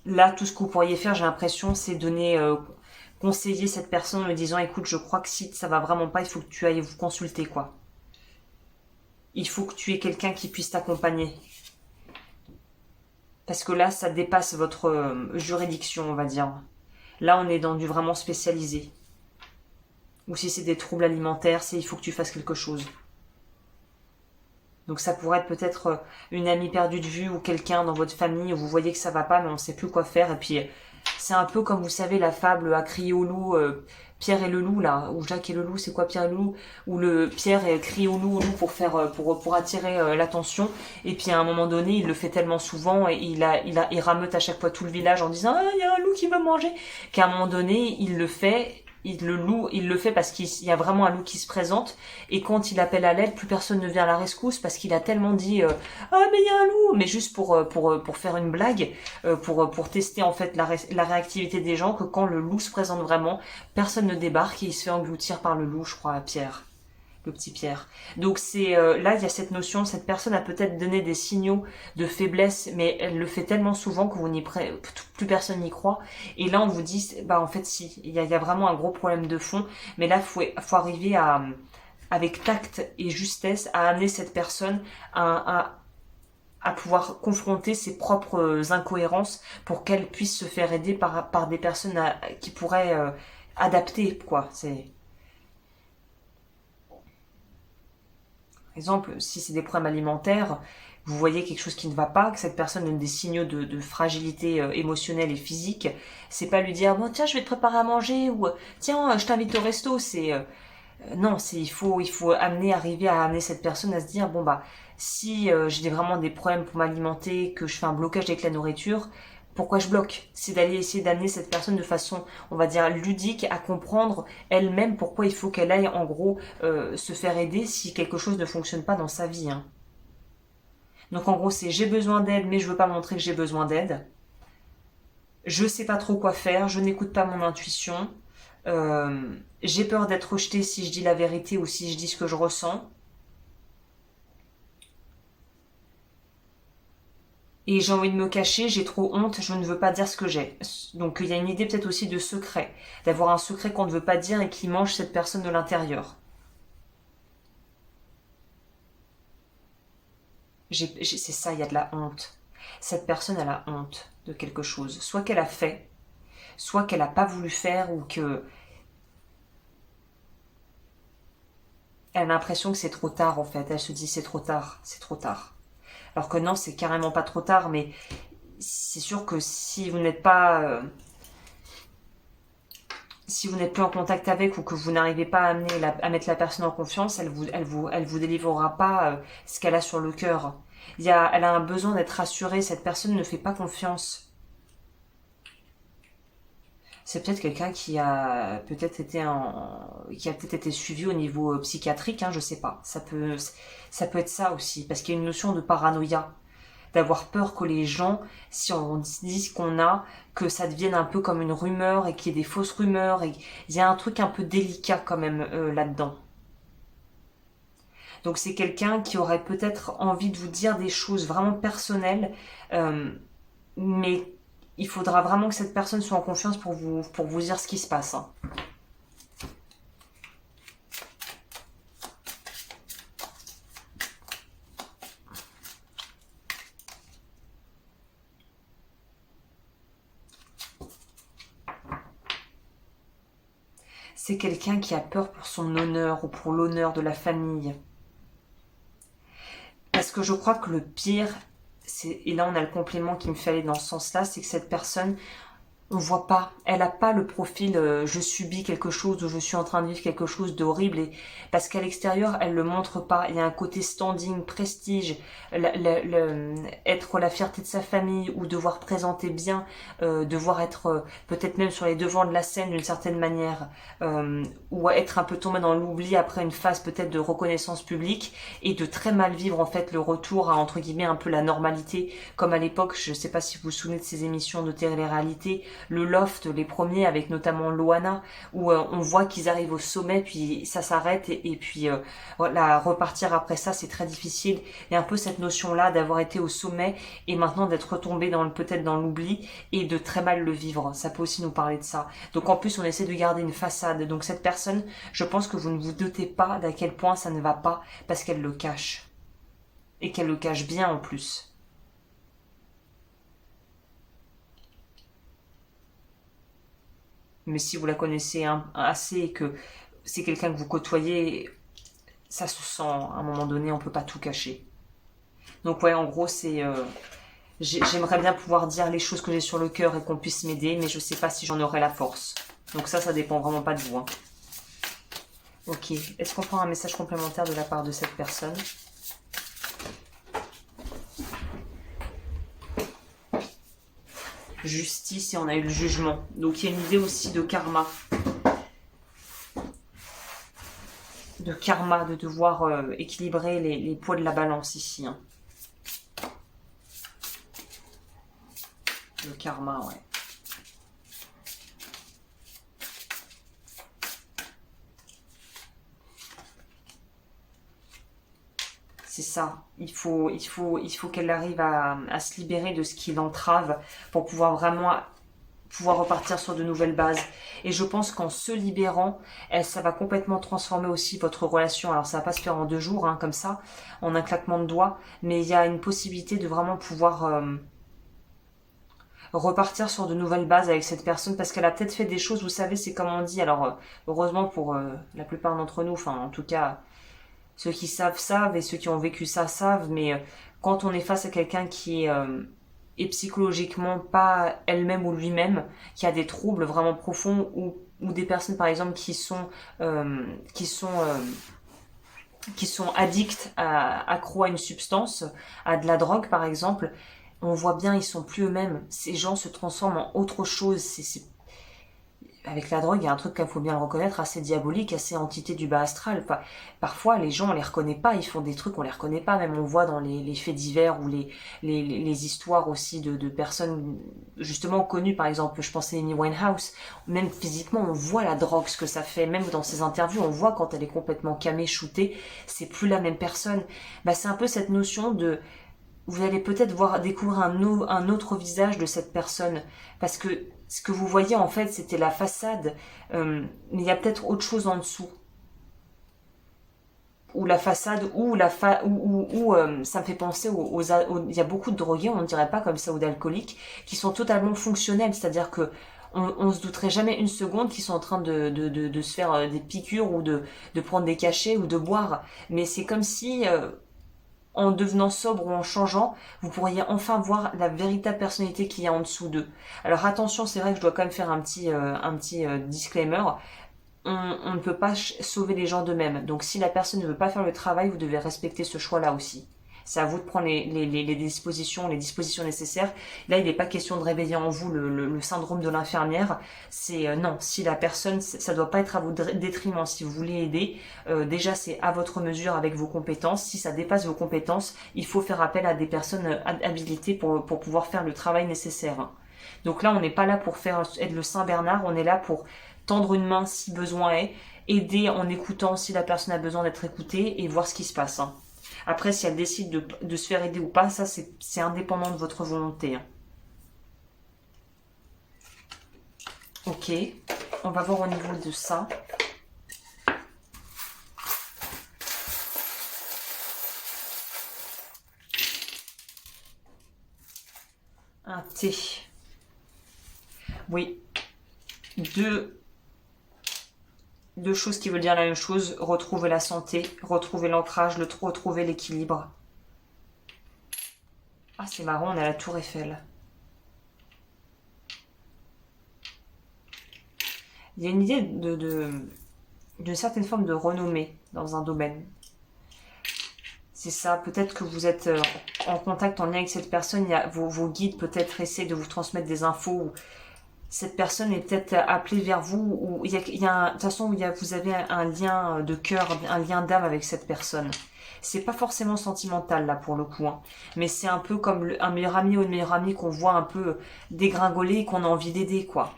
Là tout ce que vous pourriez faire, j'ai l'impression, c'est donner conseiller cette personne en lui disant écoute, je crois que si ça va vraiment pas, il faut que tu ailles vous consulter quoi. Il faut que tu aies quelqu'un qui puisse t'accompagner. Parce que là, ça dépasse votre juridiction, on va dire. Là, on est dans du vraiment spécialisé. Ou si c'est des troubles alimentaires, il faut que tu fasses quelque chose. Donc ça pourrait être peut-être une amie perdue de vue ou quelqu'un dans votre famille où vous voyez que ça va pas, mais on ne sait plus quoi faire. Et puis, c'est un peu comme, vous savez, la fable à crier au loup, Pierre et le loup, là, ou Jacques et le loup, c'est quoi Pierre et le loup? Où le Pierre crie au loup pour faire, pour attirer l'attention. Et puis à un moment donné, il le fait tellement souvent et il rameute à chaque fois tout le village en disant ah, il y a un loup qui veut manger. Qu'à un moment donné, il le fait. Il le fait parce qu'il y a vraiment un loup qui se présente et quand il appelle à l'aide, plus personne ne vient à la rescousse parce qu'il a tellement dit ah mais il y a un loup, mais juste pour faire une blague, pour tester en fait la réactivité des gens, que quand le loup se présente vraiment, personne ne débarque et il se fait engloutir par le loup, je crois, à Pierre. Le petit Pierre. Donc c'est là il y a cette notion, cette personne a peut-être donné des signaux de faiblesse, mais elle le fait tellement souvent que plus personne n'y croit. Et là on vous dit bah en fait si, il y a vraiment un gros problème de fond, mais là faut arriver à avec tact et justesse, à amener cette personne à pouvoir confronter ses propres incohérences pour qu'elle puisse se faire aider par des personnes qui pourraient adapter, quoi. C'est... Par exemple, si c'est des problèmes alimentaires, vous voyez quelque chose qui ne va pas, que cette personne donne des signaux de fragilité émotionnelle et physique, c'est pas lui dire bon tiens je vais te préparer à manger ou tiens je t'invite au resto, c'est non, c'est il faut arriver à amener cette personne à se dire bon bah si j'ai vraiment des problèmes pour m'alimenter, que je fais un blocage avec la nourriture, pourquoi je bloque? C'est d'aller essayer d'amener cette personne de façon, on va dire, ludique à comprendre elle-même pourquoi il faut qu'elle aille en gros se faire aider si quelque chose ne fonctionne pas dans sa vie. Hein. Donc en gros c'est j'ai besoin d'aide mais je veux pas montrer que j'ai besoin d'aide. Je sais pas trop quoi faire, je n'écoute pas mon intuition. J'ai peur d'être rejetée si je dis la vérité ou si je dis ce que je ressens. Et j'ai envie de me cacher, j'ai trop honte, je ne veux pas dire ce que j'ai. Donc il y a une idée peut-être aussi de secret, d'avoir un secret qu'on ne veut pas dire et qui mange cette personne de l'intérieur. C'est ça, il y a de la honte. Cette personne elle a honte de quelque chose. Soit qu'elle a fait, soit qu'elle n'a pas voulu faire ou que elle a l'impression que c'est trop tard en fait. Elle se dit c'est trop tard, c'est trop tard. Alors que non, c'est carrément pas trop tard, mais c'est sûr que si vous n'êtes plus en contact avec ou que vous n'arrivez pas à mettre la personne en confiance, elle vous délivrera pas ce qu'elle a sur le cœur. Elle a un besoin d'être rassurée. Cette personne ne fait pas confiance. C'est peut-être quelqu'un qui a peut-être été suivi au niveau psychiatrique, hein, je sais pas. Ça peut être ça aussi, parce qu'il y a une notion de paranoïa, d'avoir peur que les gens, si on dit ce qu'on a, que ça devienne un peu comme une rumeur et qu'il y ait des fausses rumeurs. Et il y a un truc un peu délicat quand même là-dedans. Donc c'est quelqu'un qui aurait peut-être envie de vous dire des choses vraiment personnelles, euh, mais il faudra vraiment que cette personne soit en confiance pour vous dire ce qui se passe. Hein. C'est quelqu'un qui a peur pour son honneur ou pour l'honneur de la famille. Parce que je crois que le pire, et là on a le complément qu'il me fallait dans ce sens-là, c'est que cette personne, on voit pas, elle a pas le profil je subis quelque chose ou je suis en train de vivre quelque chose d'horrible, et parce qu'à l'extérieur elle le montre pas. Il y a un côté standing, prestige, être la fierté de sa famille ou devoir présenter bien, devoir être peut-être même sur les devants de la scène d'une certaine manière, ou être un peu tombé dans l'oubli après une phase peut-être de reconnaissance publique, et de très mal vivre en fait le retour à entre guillemets un peu la normalité, comme à l'époque, je sais pas si vous vous souvenez de ces émissions de télé-réalité, le Loft, les premiers avec notamment Loana, où on voit qu'ils arrivent au sommet puis ça s'arrête, et puis voilà, repartir après ça c'est très difficile. Il y a un peu cette notion là d'avoir été au sommet et maintenant d'être retombé peut-être dans l'oubli et de très mal le vivre. Ça peut aussi nous parler de ça. Donc en plus on essaie de garder une façade. Donc cette personne, je pense que vous ne vous doutez pas d'à quel point ça ne va pas, parce qu'elle le cache, et qu'elle le cache bien en plus. Mais si vous la connaissez assez et que c'est quelqu'un que vous côtoyez, ça se sent à un moment donné, on peut pas tout cacher. Donc ouais, en gros, j'aimerais bien pouvoir dire les choses que j'ai sur le cœur et qu'on puisse m'aider, mais je sais pas si j'en aurai la force. Donc ça dépend vraiment pas de vous. Hein. Ok, est-ce qu'on prend un message complémentaire de la part de cette personne? Justice, et on a eu le jugement. Donc il y a une idée aussi de karma. De karma, de devoir équilibrer les poids de la balance ici. Hein. Le karma, ouais. C'est ça. Il faut qu'elle arrive à se libérer de ce qui l'entrave pour pouvoir vraiment pouvoir repartir sur de nouvelles bases. Et je pense qu'en se libérant, ça va complètement transformer aussi votre relation. Alors ça va pas se faire en 2 jours, hein, comme ça, en un claquement de doigts, mais il y a une possibilité de vraiment pouvoir repartir sur de nouvelles bases avec cette personne, parce qu'elle a peut-être fait des choses, vous savez, c'est comme on dit, alors heureusement pour la plupart d'entre nous, enfin en tout cas ceux qui savent savent et ceux qui ont vécu ça savent, mais quand on est face à quelqu'un qui est psychologiquement pas elle-même ou lui-même, qui a des troubles vraiment profonds, ou des personnes par exemple euh, qui sont euh, qui sont addicts accros à une substance, à de la drogue par exemple, on voit bien ils sont plus eux-mêmes. Ces gens se transforment en autre chose. Avec la drogue, il y a un truc qu'il faut bien le reconnaître, assez diabolique, assez entité du bas astral. Enfin, parfois, les gens, on les reconnaît pas, ils font des trucs, on les reconnaît pas. Même on voit dans les faits divers ou les histoires aussi de personnes justement connues, par exemple, je pensais à Amy Winehouse. Même physiquement, on voit la drogue, ce que ça fait. Même dans ses interviews, on voit quand elle est complètement camée, shootée, c'est plus la même personne. Bah, c'est un peu cette notion de vous allez peut-être voir découvrir un autre visage de cette personne, parce que ce que vous voyez en fait c'était la façade, mais il y a peut-être autre chose en dessous, ou la façade, ou ça me fait penser il y a beaucoup de drogués, on ne dirait pas comme ça, ou d'alcooliques qui sont totalement fonctionnels, c'est-à-dire que on se douterait jamais une seconde qu'ils sont en train de se faire des piqûres, ou de prendre des cachets ou de boire, mais c'est comme si en devenant sobre ou en changeant, vous pourriez enfin voir la véritable personnalité qu'il y a en dessous d'eux. Alors attention, c'est vrai que je dois quand même faire un petit disclaimer. On ne peut pas sauver les gens d'eux-mêmes. Donc si la personne ne veut pas faire le travail, vous devez respecter ce choix-là aussi. C'est à vous de prendre les dispositions nécessaires. Là, il n'est pas question de réveiller en vous le syndrome de l'infirmière. C'est non, si la personne, ça doit pas être à votre détriment. Si vous voulez aider, déjà c'est à votre mesure avec vos compétences. Si ça dépasse vos compétences, il faut faire appel à des personnes habilitées pour pouvoir faire le travail nécessaire. Donc là, on n'est pas là pour faire être le Saint Bernard, on est là pour tendre une main si besoin est, aider en écoutant si la personne a besoin d'être écoutée et voir ce qui se passe. Après, si elle décide de se faire aider ou pas, ça c'est indépendant de votre volonté. Ok, on va voir au niveau de ça. Un thé. Oui, deux choses qui veulent dire la même chose: retrouver la santé, retrouver l'ancrage, retrouver l'équilibre. Ah, c'est marrant, on a la tour Eiffel. Il y a une idée d'une certaine forme de renommée dans un domaine. C'est ça, peut-être que vous êtes en contact, en lien avec cette personne, il y a vos guides peut-être essaient de vous transmettre des infos, ou cette personne est peut-être appelée vers vous, ou de toute façon, vous avez un lien de cœur, un lien d'âme avec cette personne. C'est pas forcément sentimental là pour le coup, hein. Mais c'est un peu comme un meilleur ami ou une meilleure amie qu'on voit un peu dégringoler et qu'on a envie d'aider, quoi.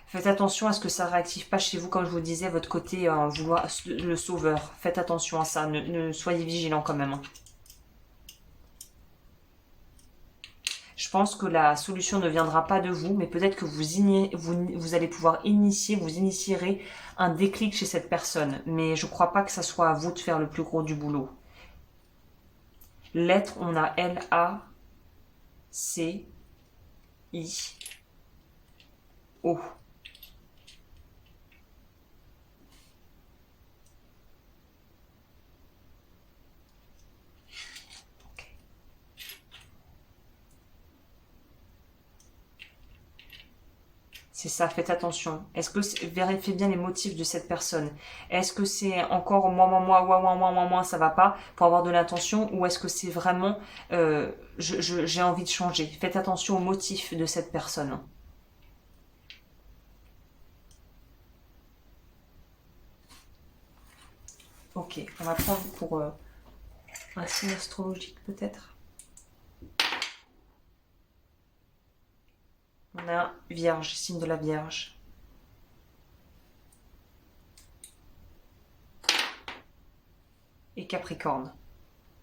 Faites attention à ce que ça ne réactive pas chez vous, comme je vous disais, votre côté vouloir le sauveur. Faites attention à ça, ne soyez vigilants quand même, hein. Je pense que la solution ne viendra pas de vous, mais peut-être que vous allez pouvoir vous initierez un déclic chez cette personne. Mais je ne crois pas que ça soit à vous de faire le plus gros du boulot. Lettre, on a L-A-C-I-O. C'est ça, faites attention. Est-ce que vérifiez bien les motifs de cette personne. Est-ce que c'est encore moi, ça va pas pour avoir de l'attention, ou est-ce que c'est vraiment j'ai envie de changer. Faites attention aux motifs de cette personne. Ok, on va prendre pour un signe astrologique peut-être. On a Vierge, signe de la Vierge. Et Capricorne.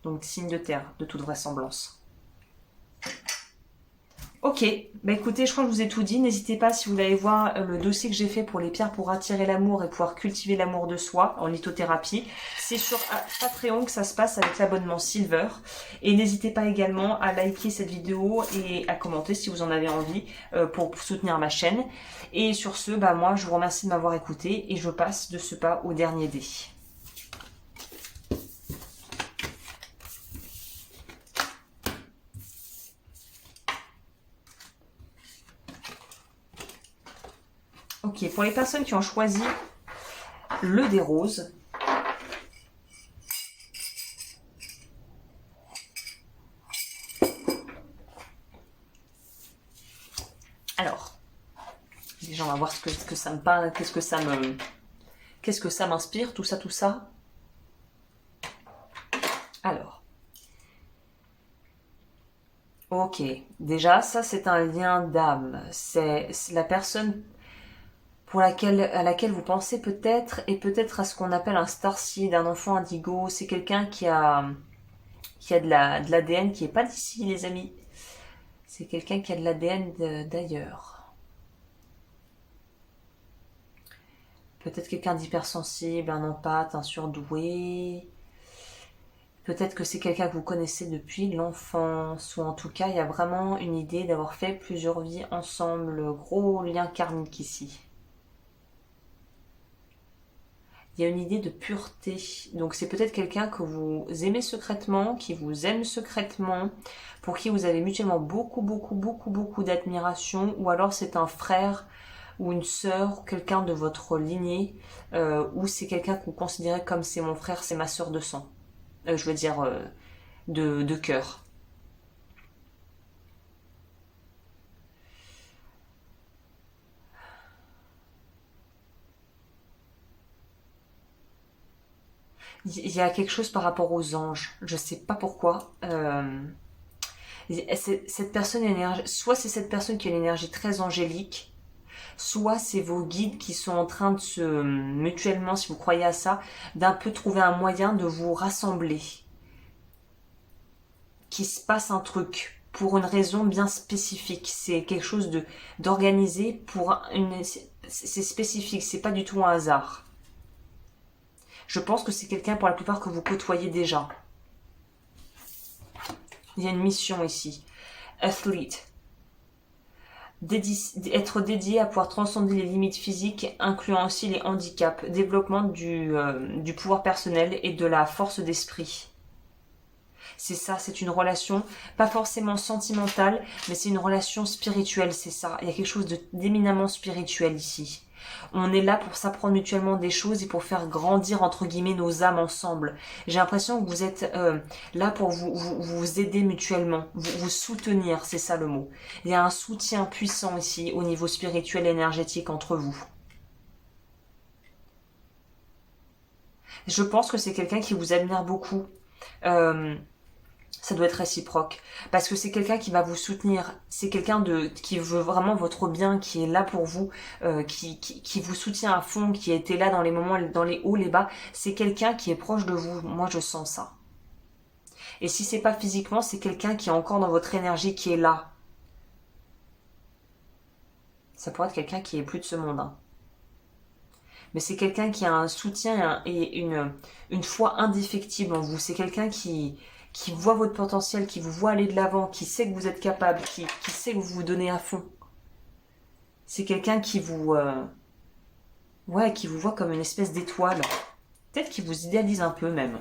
Donc signe de terre, de toute vraisemblance. Ok, bah écoutez, je crois que je vous ai tout dit. N'hésitez pas, si vous voulez aller voir le dossier que j'ai fait pour les pierres pour attirer l'amour et pouvoir cultiver l'amour de soi en lithothérapie. C'est sur Patreon que ça se passe avec l'abonnement Silver. Et n'hésitez pas également à liker cette vidéo et à commenter si vous en avez envie pour soutenir ma chaîne. Et sur ce, bah moi je vous remercie de m'avoir écouté et je passe de ce pas au dernier dé. Ok, pour les personnes qui ont choisi le dé rose, alors, déjà on va voir ce que ça me parle, qu'est-ce que ça m'inspire, tout ça, tout ça. Alors, ok, déjà ça c'est un lien d'âme, c'est la personne à laquelle vous pensez peut-être, et peut-être à ce qu'on appelle un starseed, un enfant indigo. C'est quelqu'un qui a de l'ADN qui est pas d'ici, les amis. C'est quelqu'un qui a de l'ADN d'ailleurs. Peut-être quelqu'un d'hypersensible, un empathe, un surdoué. Peut-être que c'est quelqu'un que vous connaissez depuis l'enfance, ou en tout cas, il y a vraiment une idée d'avoir fait plusieurs vies ensemble. Gros lien karmique ici. Il y a une idée de pureté. Donc c'est peut-être quelqu'un que vous aimez secrètement, qui vous aime secrètement, pour qui vous avez mutuellement beaucoup d'admiration, ou alors c'est un frère ou une sœur, quelqu'un de votre lignée, ou c'est quelqu'un que vous considérez comme c'est mon frère, c'est ma sœur de sang. Je veux dire de cœur. Il y a quelque chose par rapport aux anges. Je sais pas pourquoi. Cette personne soit c'est cette personne qui a une énergie très angélique, soit c'est vos guides qui sont en train de se mutuellement, si vous croyez à ça, d'un peu trouver un moyen de vous rassembler. Qu'il se passe un truc pour une raison bien spécifique. C'est quelque chose de d'organisé pour une. C'est spécifique. C'est pas du tout un hasard. Je pense que c'est quelqu'un pour la plupart que vous côtoyez déjà. Il y a une mission ici. Athlete. Être dédié à pouvoir transcender les limites physiques, incluant aussi les handicaps, développement du pouvoir personnel et de la force d'esprit. C'est ça, c'est une relation, pas forcément sentimentale, mais c'est une relation spirituelle, c'est ça. Il y a quelque chose d'éminemment spirituel ici. On est là pour s'apprendre mutuellement des choses et pour faire grandir, entre guillemets, nos âmes ensemble. J'ai l'impression que vous êtes là pour vous aider mutuellement, vous soutenir, c'est ça le mot. Il y a un soutien puissant ici au niveau spirituel et énergétique entre vous. Je pense que c'est quelqu'un qui vous admire beaucoup. Ça doit être réciproque, parce que c'est quelqu'un qui va vous soutenir, c'est quelqu'un qui veut vraiment votre bien, qui est là pour vous, qui vous soutient à fond, qui a été là dans les moments, dans les hauts, les bas. C'est quelqu'un qui est proche de vous. Moi, je sens ça. Et si c'est pas physiquement, c'est quelqu'un qui est encore dans votre énergie, qui est là. Ça pourrait être quelqu'un qui est plus de ce monde, hein. Mais c'est quelqu'un qui a un soutien et une foi indéfectible en vous. C'est quelqu'un qui voit votre potentiel, qui vous voit aller de l'avant, qui sait que vous êtes capable, qui sait que vous vous donnez à fond. C'est quelqu'un qui vous qui vous voit comme une espèce d'étoile. Peut-être qu'il vous idéalise un peu même.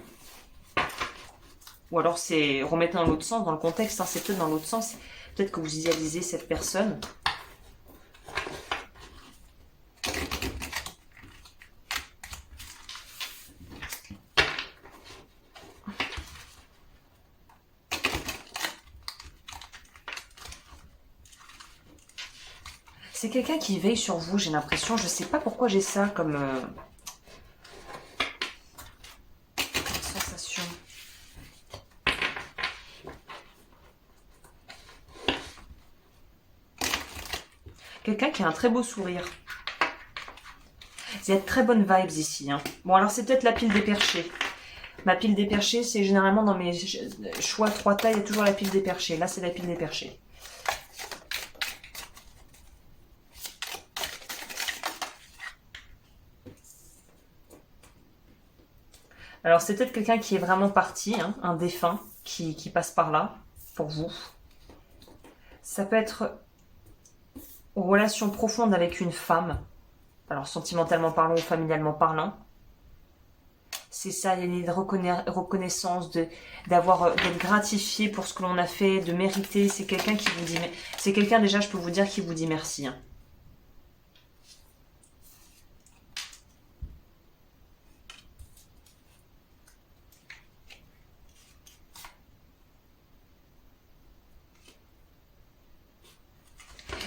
Ou alors c'est, remettez dans l'autre sens, dans le contexte, hein, c'est peut-être dans l'autre sens. Peut-être que vous idéalisez cette personne. C'est quelqu'un qui veille sur vous, j'ai l'impression. Je sais pas pourquoi j'ai ça comme sensation. Quelqu'un qui a un très beau sourire. Il y a de très bonnes vibes ici, hein. Bon, alors c'est peut-être la pile des perchés. Ma pile des perchés, c'est généralement dans mes choix 3 tailles, il y a toujours la pile des perchés. Là, c'est la pile des perchés. Alors c'est peut-être quelqu'un qui est vraiment parti, hein, un défunt qui passe par là, pour vous. Ça peut être une relation profonde avec une femme, alors sentimentalement parlant ou familialement parlant. C'est ça, il y a une reconnaissance, d'être gratifié pour ce que l'on a fait, de mériter. C'est quelqu'un qui vous dit, c'est quelqu'un déjà, je peux vous dire, qui vous dit merci. Hein.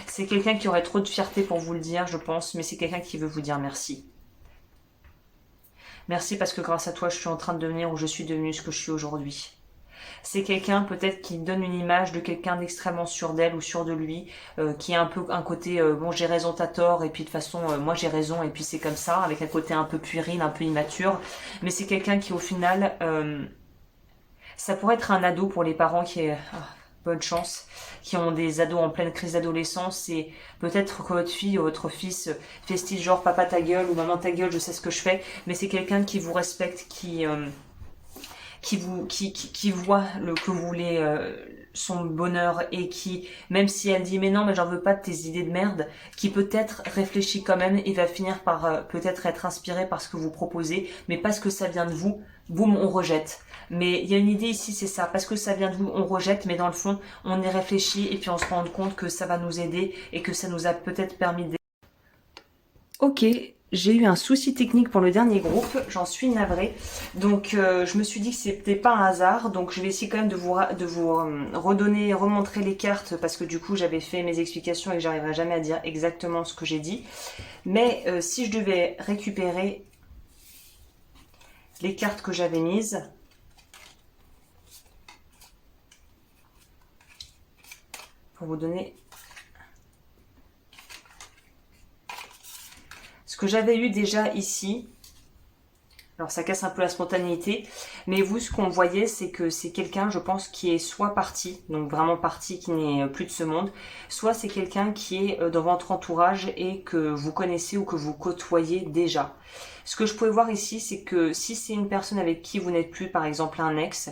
C'est quelqu'un qui aurait trop de fierté pour vous le dire, je pense, mais c'est quelqu'un qui veut vous dire merci. Merci parce que grâce à toi, je suis en train de devenir ou je suis devenue ce que je suis aujourd'hui. C'est quelqu'un peut-être qui donne une image de quelqu'un d'extrêmement sûr d'elle ou sûr de lui, qui a un peu un côté bon j'ai raison t'as tort et puis de toute façon moi j'ai raison et puis c'est comme ça, avec un côté un peu puéril, un peu immature. Mais c'est quelqu'un qui au final, ça pourrait être un ado pour les parents qui est bonne chance, qui ont des ados en pleine crise d'adolescence et peut-être que votre fille ou votre fils fait style genre papa ta gueule ou maman ta gueule je sais ce que je fais, mais c'est quelqu'un qui vous respecte, qui voit que vous voulez son bonheur et qui, même si elle dit mais non mais j'en veux pas de tes idées de merde, qui peut-être réfléchit quand même et va finir par peut-être être inspiré par ce que vous proposez, mais parce que ça vient de vous, boum, on rejette. Mais il y a une idée ici, c'est ça, parce que ça vient de vous, on rejette, mais dans le fond, on y réfléchit et puis on se rend compte que ça va nous aider et que ça nous a peut-être permis d'aider. Ok, j'ai eu un souci technique pour le dernier groupe, j'en suis navrée. Donc je me suis dit que c'était pas un hasard, donc je vais essayer quand même de vous redonner, remontrer les cartes parce que du coup j'avais fait mes explications et que j'arriverai jamais à dire exactement ce que j'ai dit. Mais si je devais récupérer les cartes que j'avais mises, pour vous donner ce que j'avais eu déjà ici. Alors ça casse un peu la spontanéité, mais vous ce qu'on voyait c'est que c'est quelqu'un je pense qui est soit parti, donc vraiment parti qui n'est plus de ce monde, soit c'est quelqu'un qui est dans votre entourage et que vous connaissez ou que vous côtoyez déjà. Ce que je pouvais voir ici c'est que si c'est une personne avec qui vous n'êtes plus, par exemple un ex,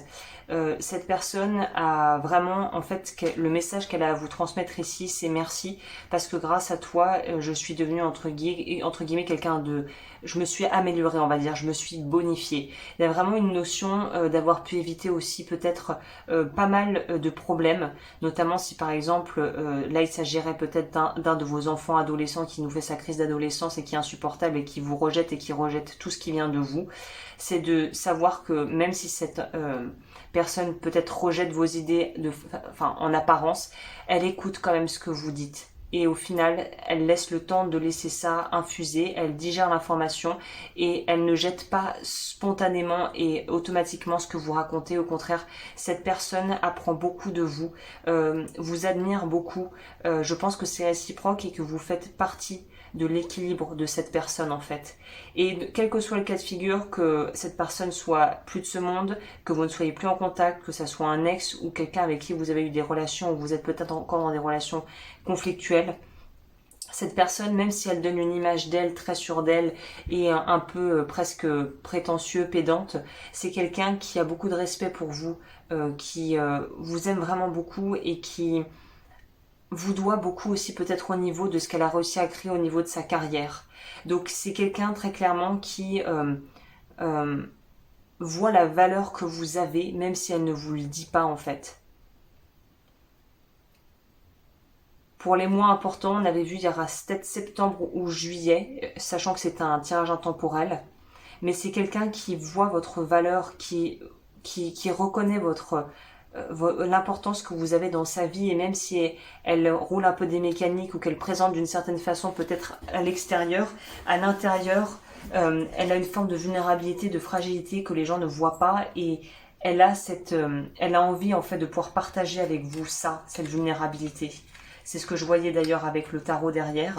cette personne a vraiment, en fait, le message qu'elle a à vous transmettre ici, c'est merci, parce que grâce à toi, je suis devenue entre guillemets quelqu'un de, je me suis améliorée, on va dire, je me suis bonifiée. Il y a vraiment une notion d'avoir pu éviter aussi peut-être pas mal de problèmes, notamment si par exemple, là il s'agirait peut-être d'un de vos enfants adolescents qui nous fait sa crise d'adolescence et qui est insupportable et qui vous rejette et qui rejette tout ce qui vient de vous. C'est de savoir que même si cette personne peut-être rejette vos idées en apparence, elle écoute quand même ce que vous dites. Et au final, elle laisse le temps de laisser ça infuser, elle digère l'information et elle ne jette pas spontanément et automatiquement ce que vous racontez. Au contraire, cette personne apprend beaucoup de vous, vous admire beaucoup. Je pense que c'est réciproque et que vous faites partie de l'équilibre de cette personne en fait. Et quel que soit le cas de figure, que cette personne soit plus de ce monde, que vous ne soyez plus en contact, que ça soit un ex ou quelqu'un avec qui vous avez eu des relations ou vous êtes peut-être encore dans des relations conflictuelles, cette personne, même si elle donne une image d'elle très sûre d'elle et un peu presque prétentieux, pédante, c'est quelqu'un qui a beaucoup de respect pour vous, qui vous aime vraiment beaucoup et qui vous doit beaucoup aussi peut-être au niveau de ce qu'elle a réussi à créer au niveau de sa carrière. Donc c'est quelqu'un très clairement qui euh, voit la valeur que vous avez, même si elle ne vous le dit pas en fait. Pour les mois importants, on avait vu il y aura peut-être septembre ou juillet, sachant que c'est un tirage intemporel. Mais c'est quelqu'un qui voit votre valeur, qui reconnaît l'importance que vous avez dans sa vie, et même si elle roule un peu des mécaniques ou qu'elle présente d'une certaine façon peut-être à l'extérieur, à l'intérieur, elle a une forme de vulnérabilité, de fragilité que les gens ne voient pas, et elle a envie en fait de pouvoir partager avec vous ça, cette vulnérabilité. C'est ce que je voyais d'ailleurs avec le tarot derrière.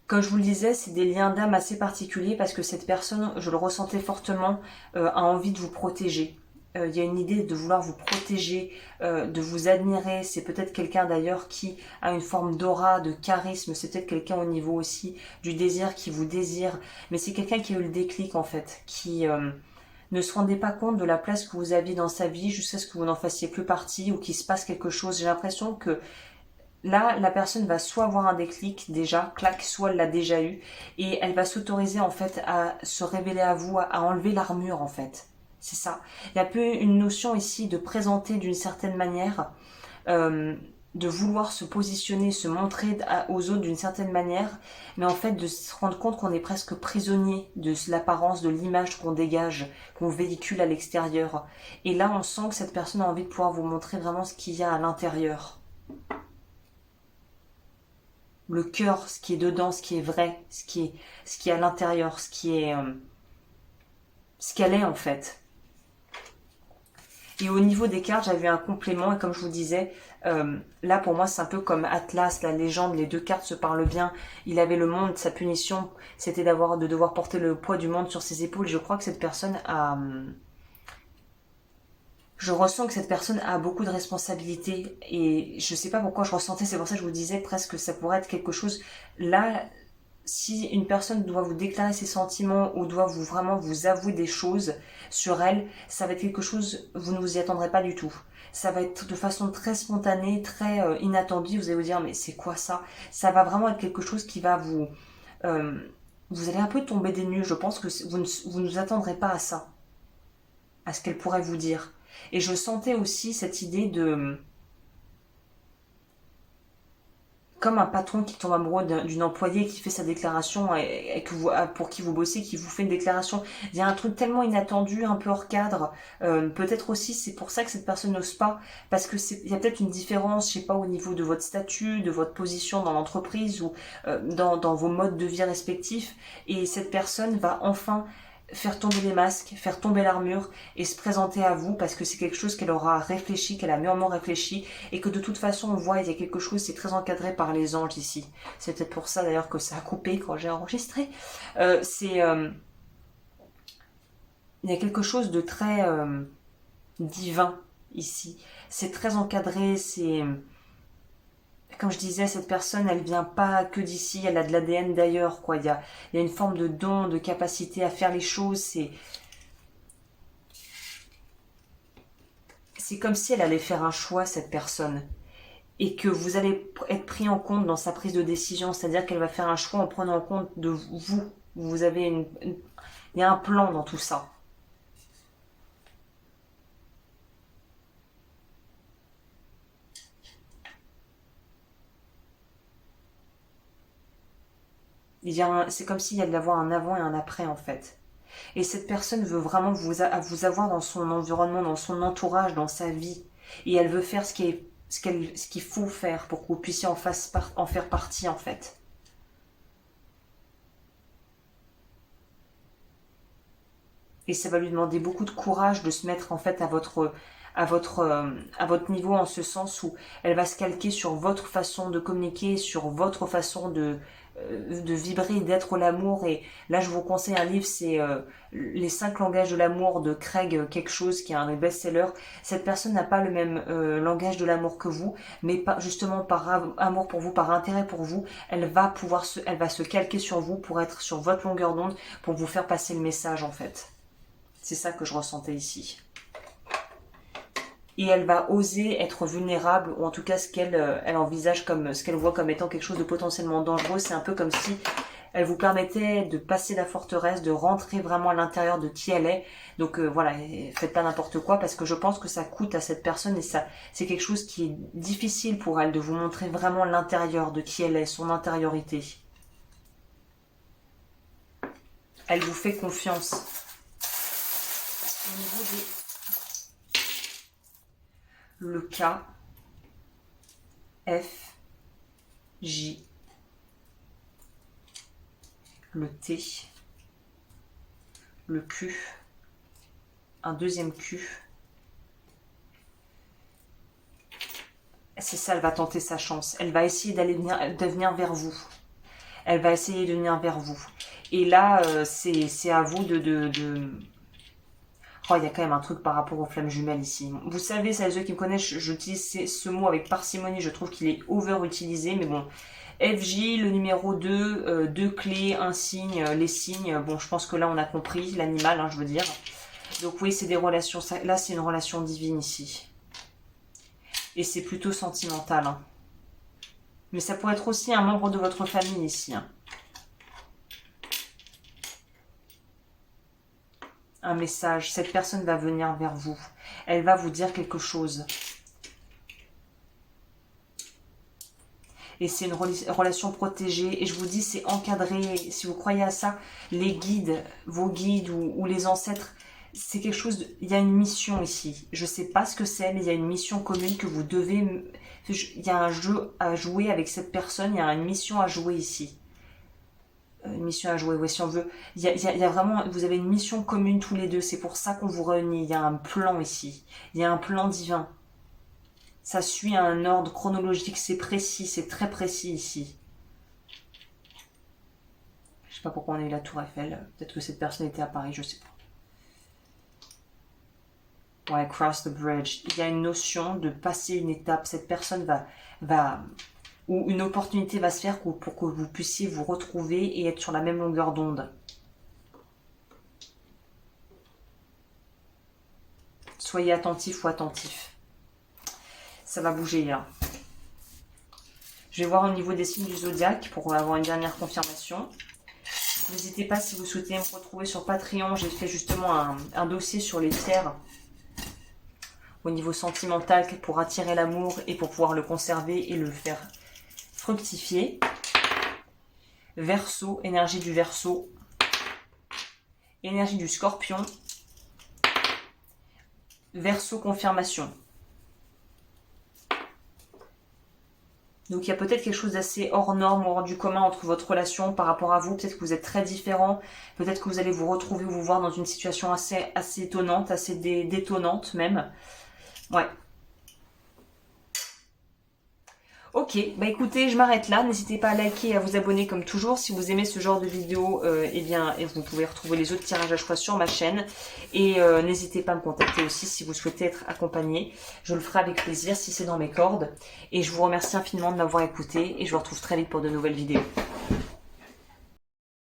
Comme je vous le disais, c'est des liens d'âme assez particuliers parce que cette personne, je le ressentais fortement, a envie de vous protéger. il y a une idée de vouloir vous protéger, de vous admirer. C'est peut-être quelqu'un d'ailleurs qui a une forme d'aura, de charisme. C'est peut-être quelqu'un au niveau aussi du désir qui vous désire. Mais c'est quelqu'un qui a eu le déclic en fait, qui ne se rendait pas compte de la place que vous aviez dans sa vie jusqu'à ce que vous n'en fassiez plus partie ou qu'il se passe quelque chose. J'ai l'impression que là, la personne va soit avoir un déclic déjà, clac, soit elle l'a déjà eu, et elle va s'autoriser en fait à se révéler à vous, à enlever l'armure en fait. C'est ça. Il y a peu une notion ici de présenter d'une certaine manière, de vouloir se positionner, se montrer aux autres d'une certaine manière, mais en fait de se rendre compte qu'on est presque prisonnier de l'apparence, de l'image qu'on dégage, qu'on véhicule à l'extérieur. Et là, on sent que cette personne a envie de pouvoir vous montrer vraiment ce qu'il y a à l'intérieur. Le cœur, ce qui est dedans, ce qui est vrai, ce qui est à l'intérieur, ce qu'elle est en fait. Et au niveau des cartes, j'avais un complément et comme je vous disais, là pour moi c'est un peu comme Atlas, la légende, les deux cartes se parlent bien. Il avait le monde, sa punition, c'était de devoir porter le poids du monde sur ses épaules. Je crois que cette personne a... Je ressens que cette personne a beaucoup de responsabilités et je sais pas pourquoi je ressentais, c'est pour ça que je vous disais presque que ça pourrait être quelque chose. Là, si une personne doit vous déclarer ses sentiments ou doit vraiment vous avouer des choses sur elle, ça va être quelque chose, vous ne vous y attendrez pas du tout. Ça va être de façon très spontanée, très inattendue, vous allez vous dire mais c'est quoi ça? Ça va vraiment être quelque chose qui va vous... vous allez un peu tomber des nues, je pense que vous ne vous attendrez pas à ça, à ce qu'elle pourrait vous dire. Et je sentais aussi cette idée de... Comme un patron qui tombe amoureux d'une employée qui fait sa déclaration et que pour qui vous bossez, qui vous fait une déclaration. Il y a un truc tellement inattendu, un peu hors cadre. Peut-être aussi c'est pour ça que cette personne n'ose pas, parce que il y a peut-être une différence, je sais pas, au niveau de votre statut, de votre position dans l'entreprise ou dans vos modes de vie respectifs. Et cette personne va enfin faire tomber les masques, faire tomber l'armure et se présenter à vous parce que c'est quelque chose qu'elle aura réfléchi, qu'elle a mûrement réfléchi et que de toute façon on voit il y a quelque chose, c'est très encadré par les anges ici. C'est peut-être pour ça d'ailleurs que ça a coupé quand j'ai enregistré. Il y a quelque chose de très divin ici. C'est très encadré, c'est... Comme je disais, cette personne, elle vient pas que d'ici, elle a de l'ADN d'ailleurs, quoi. Il y a une forme de don, de capacité à faire les choses. C'est comme si elle allait faire un choix, cette personne. Et que vous allez être pris en compte dans sa prise de décision. C'est-à-dire qu'elle va faire un choix en prenant en compte de vous. Vous avez il y a un plan dans tout ça. C'est comme s'il y allait avoir un avant et un après, en fait. Et cette personne veut vraiment vous avoir dans son environnement, dans son entourage, dans sa vie. Et elle veut faire ce qu'il faut faire pour que vous puissiez en faire partie, en fait. Et ça va lui demander beaucoup de courage de se mettre, en fait, à votre niveau, en ce sens où elle va se calquer sur votre façon de communiquer, sur votre façon de vibrer, d'être l'amour. Et là, je vous conseille un livre, c'est Les 5 langages de l'amour de Craig quelque chose, qui est un des best-sellers. Cette personne n'a pas le même langage de l'amour que vous, mais justement par amour pour vous, par intérêt pour vous, elle va se calquer sur vous pour être sur votre longueur d'onde, pour vous faire passer le message, en fait. C'est ça que je ressentais ici. Et elle va oser être vulnérable, ou en tout cas ce qu'elle envisage comme, ce qu'elle voit comme étant quelque chose de potentiellement dangereux. C'est un peu comme si elle vous permettait de passer la forteresse, de rentrer vraiment à l'intérieur de qui elle est. Donc voilà, faites pas n'importe quoi, parce que je pense que ça coûte à cette personne, et ça, c'est quelque chose qui est difficile pour elle, de vous montrer vraiment l'intérieur de qui elle est, son intériorité. Elle vous fait confiance. Au niveau le K, F, J, le T, le Q, un deuxième Q. C'est ça, elle va tenter sa chance. Elle va essayer de venir vers vous. Elle va essayer de venir vers vous. Et là, c'est à vous de... Oh, il y a quand même un truc par rapport aux flammes jumelles ici. Vous savez, celles qui me connaissent, j'utilise ce mot avec parcimonie. Je trouve qu'il est over-utilisé. Mais bon, FJ, le numéro 2, deux clés, un signe, les signes. Bon, je pense que là, on a compris l'animal, hein, je veux dire. Donc oui, c'est des relations. Là, c'est une relation divine ici. Et c'est plutôt sentimental. Hein. Mais ça pourrait être aussi un membre de votre famille ici. Hein. Un message. Cette personne va venir vers vous. Elle va vous dire quelque chose. Et c'est une relation protégée. Et je vous dis, c'est encadré. Si vous croyez à ça, les guides, vos guides ou les ancêtres, c'est quelque chose... Il y a une mission ici. Je ne sais pas ce que c'est, mais il y a une mission commune que vous devez... Il y a un jeu à jouer avec cette personne. Il y a une mission à jouer ici. Une mission à jouer, oui, si on veut. Il y a vraiment... Vous avez une mission commune tous les deux. C'est pour ça qu'on vous réunit. Il y a un plan ici. Il y a un plan divin. Ça suit un ordre chronologique, c'est précis, c'est très précis ici. Je sais pas pourquoi on a eu la tour Eiffel. Peut-être que cette personne était à Paris, je sais pas. Ouais, cross the bridge. Il y a une notion de passer une étape. Cette personne va ou une opportunité va se faire pour que vous puissiez vous retrouver et être sur la même longueur d'onde. Soyez attentif ou attentif. Ça va bouger là. Je vais voir au niveau des signes du zodiaque pour avoir une dernière confirmation. N'hésitez pas si vous souhaitez me retrouver sur Patreon. J'ai fait justement un dossier sur les pierres au niveau sentimental pour attirer l'amour et pour pouvoir le conserver et le faire fructifier. Verseau, énergie du Verseau. Énergie du Scorpion. Verseau, confirmation. Donc il y a peut-être quelque chose d'assez hors norme, hors du commun entre votre relation par rapport à vous. Peut-être que vous êtes très différents. Peut-être que vous allez vous retrouver ou vous voir dans une situation assez étonnante, assez détonnante même. Ouais. Ok, bah écoutez, je m'arrête là. N'hésitez pas à liker et à vous abonner comme toujours. Si vous aimez ce genre de vidéo, eh bien, vous pouvez retrouver les autres tirages à choix sur ma chaîne. Et n'hésitez pas à me contacter aussi si vous souhaitez être accompagné. Je le ferai avec plaisir si c'est dans mes cordes. Et je vous remercie infiniment de m'avoir écouté et je vous retrouve très vite pour de nouvelles vidéos.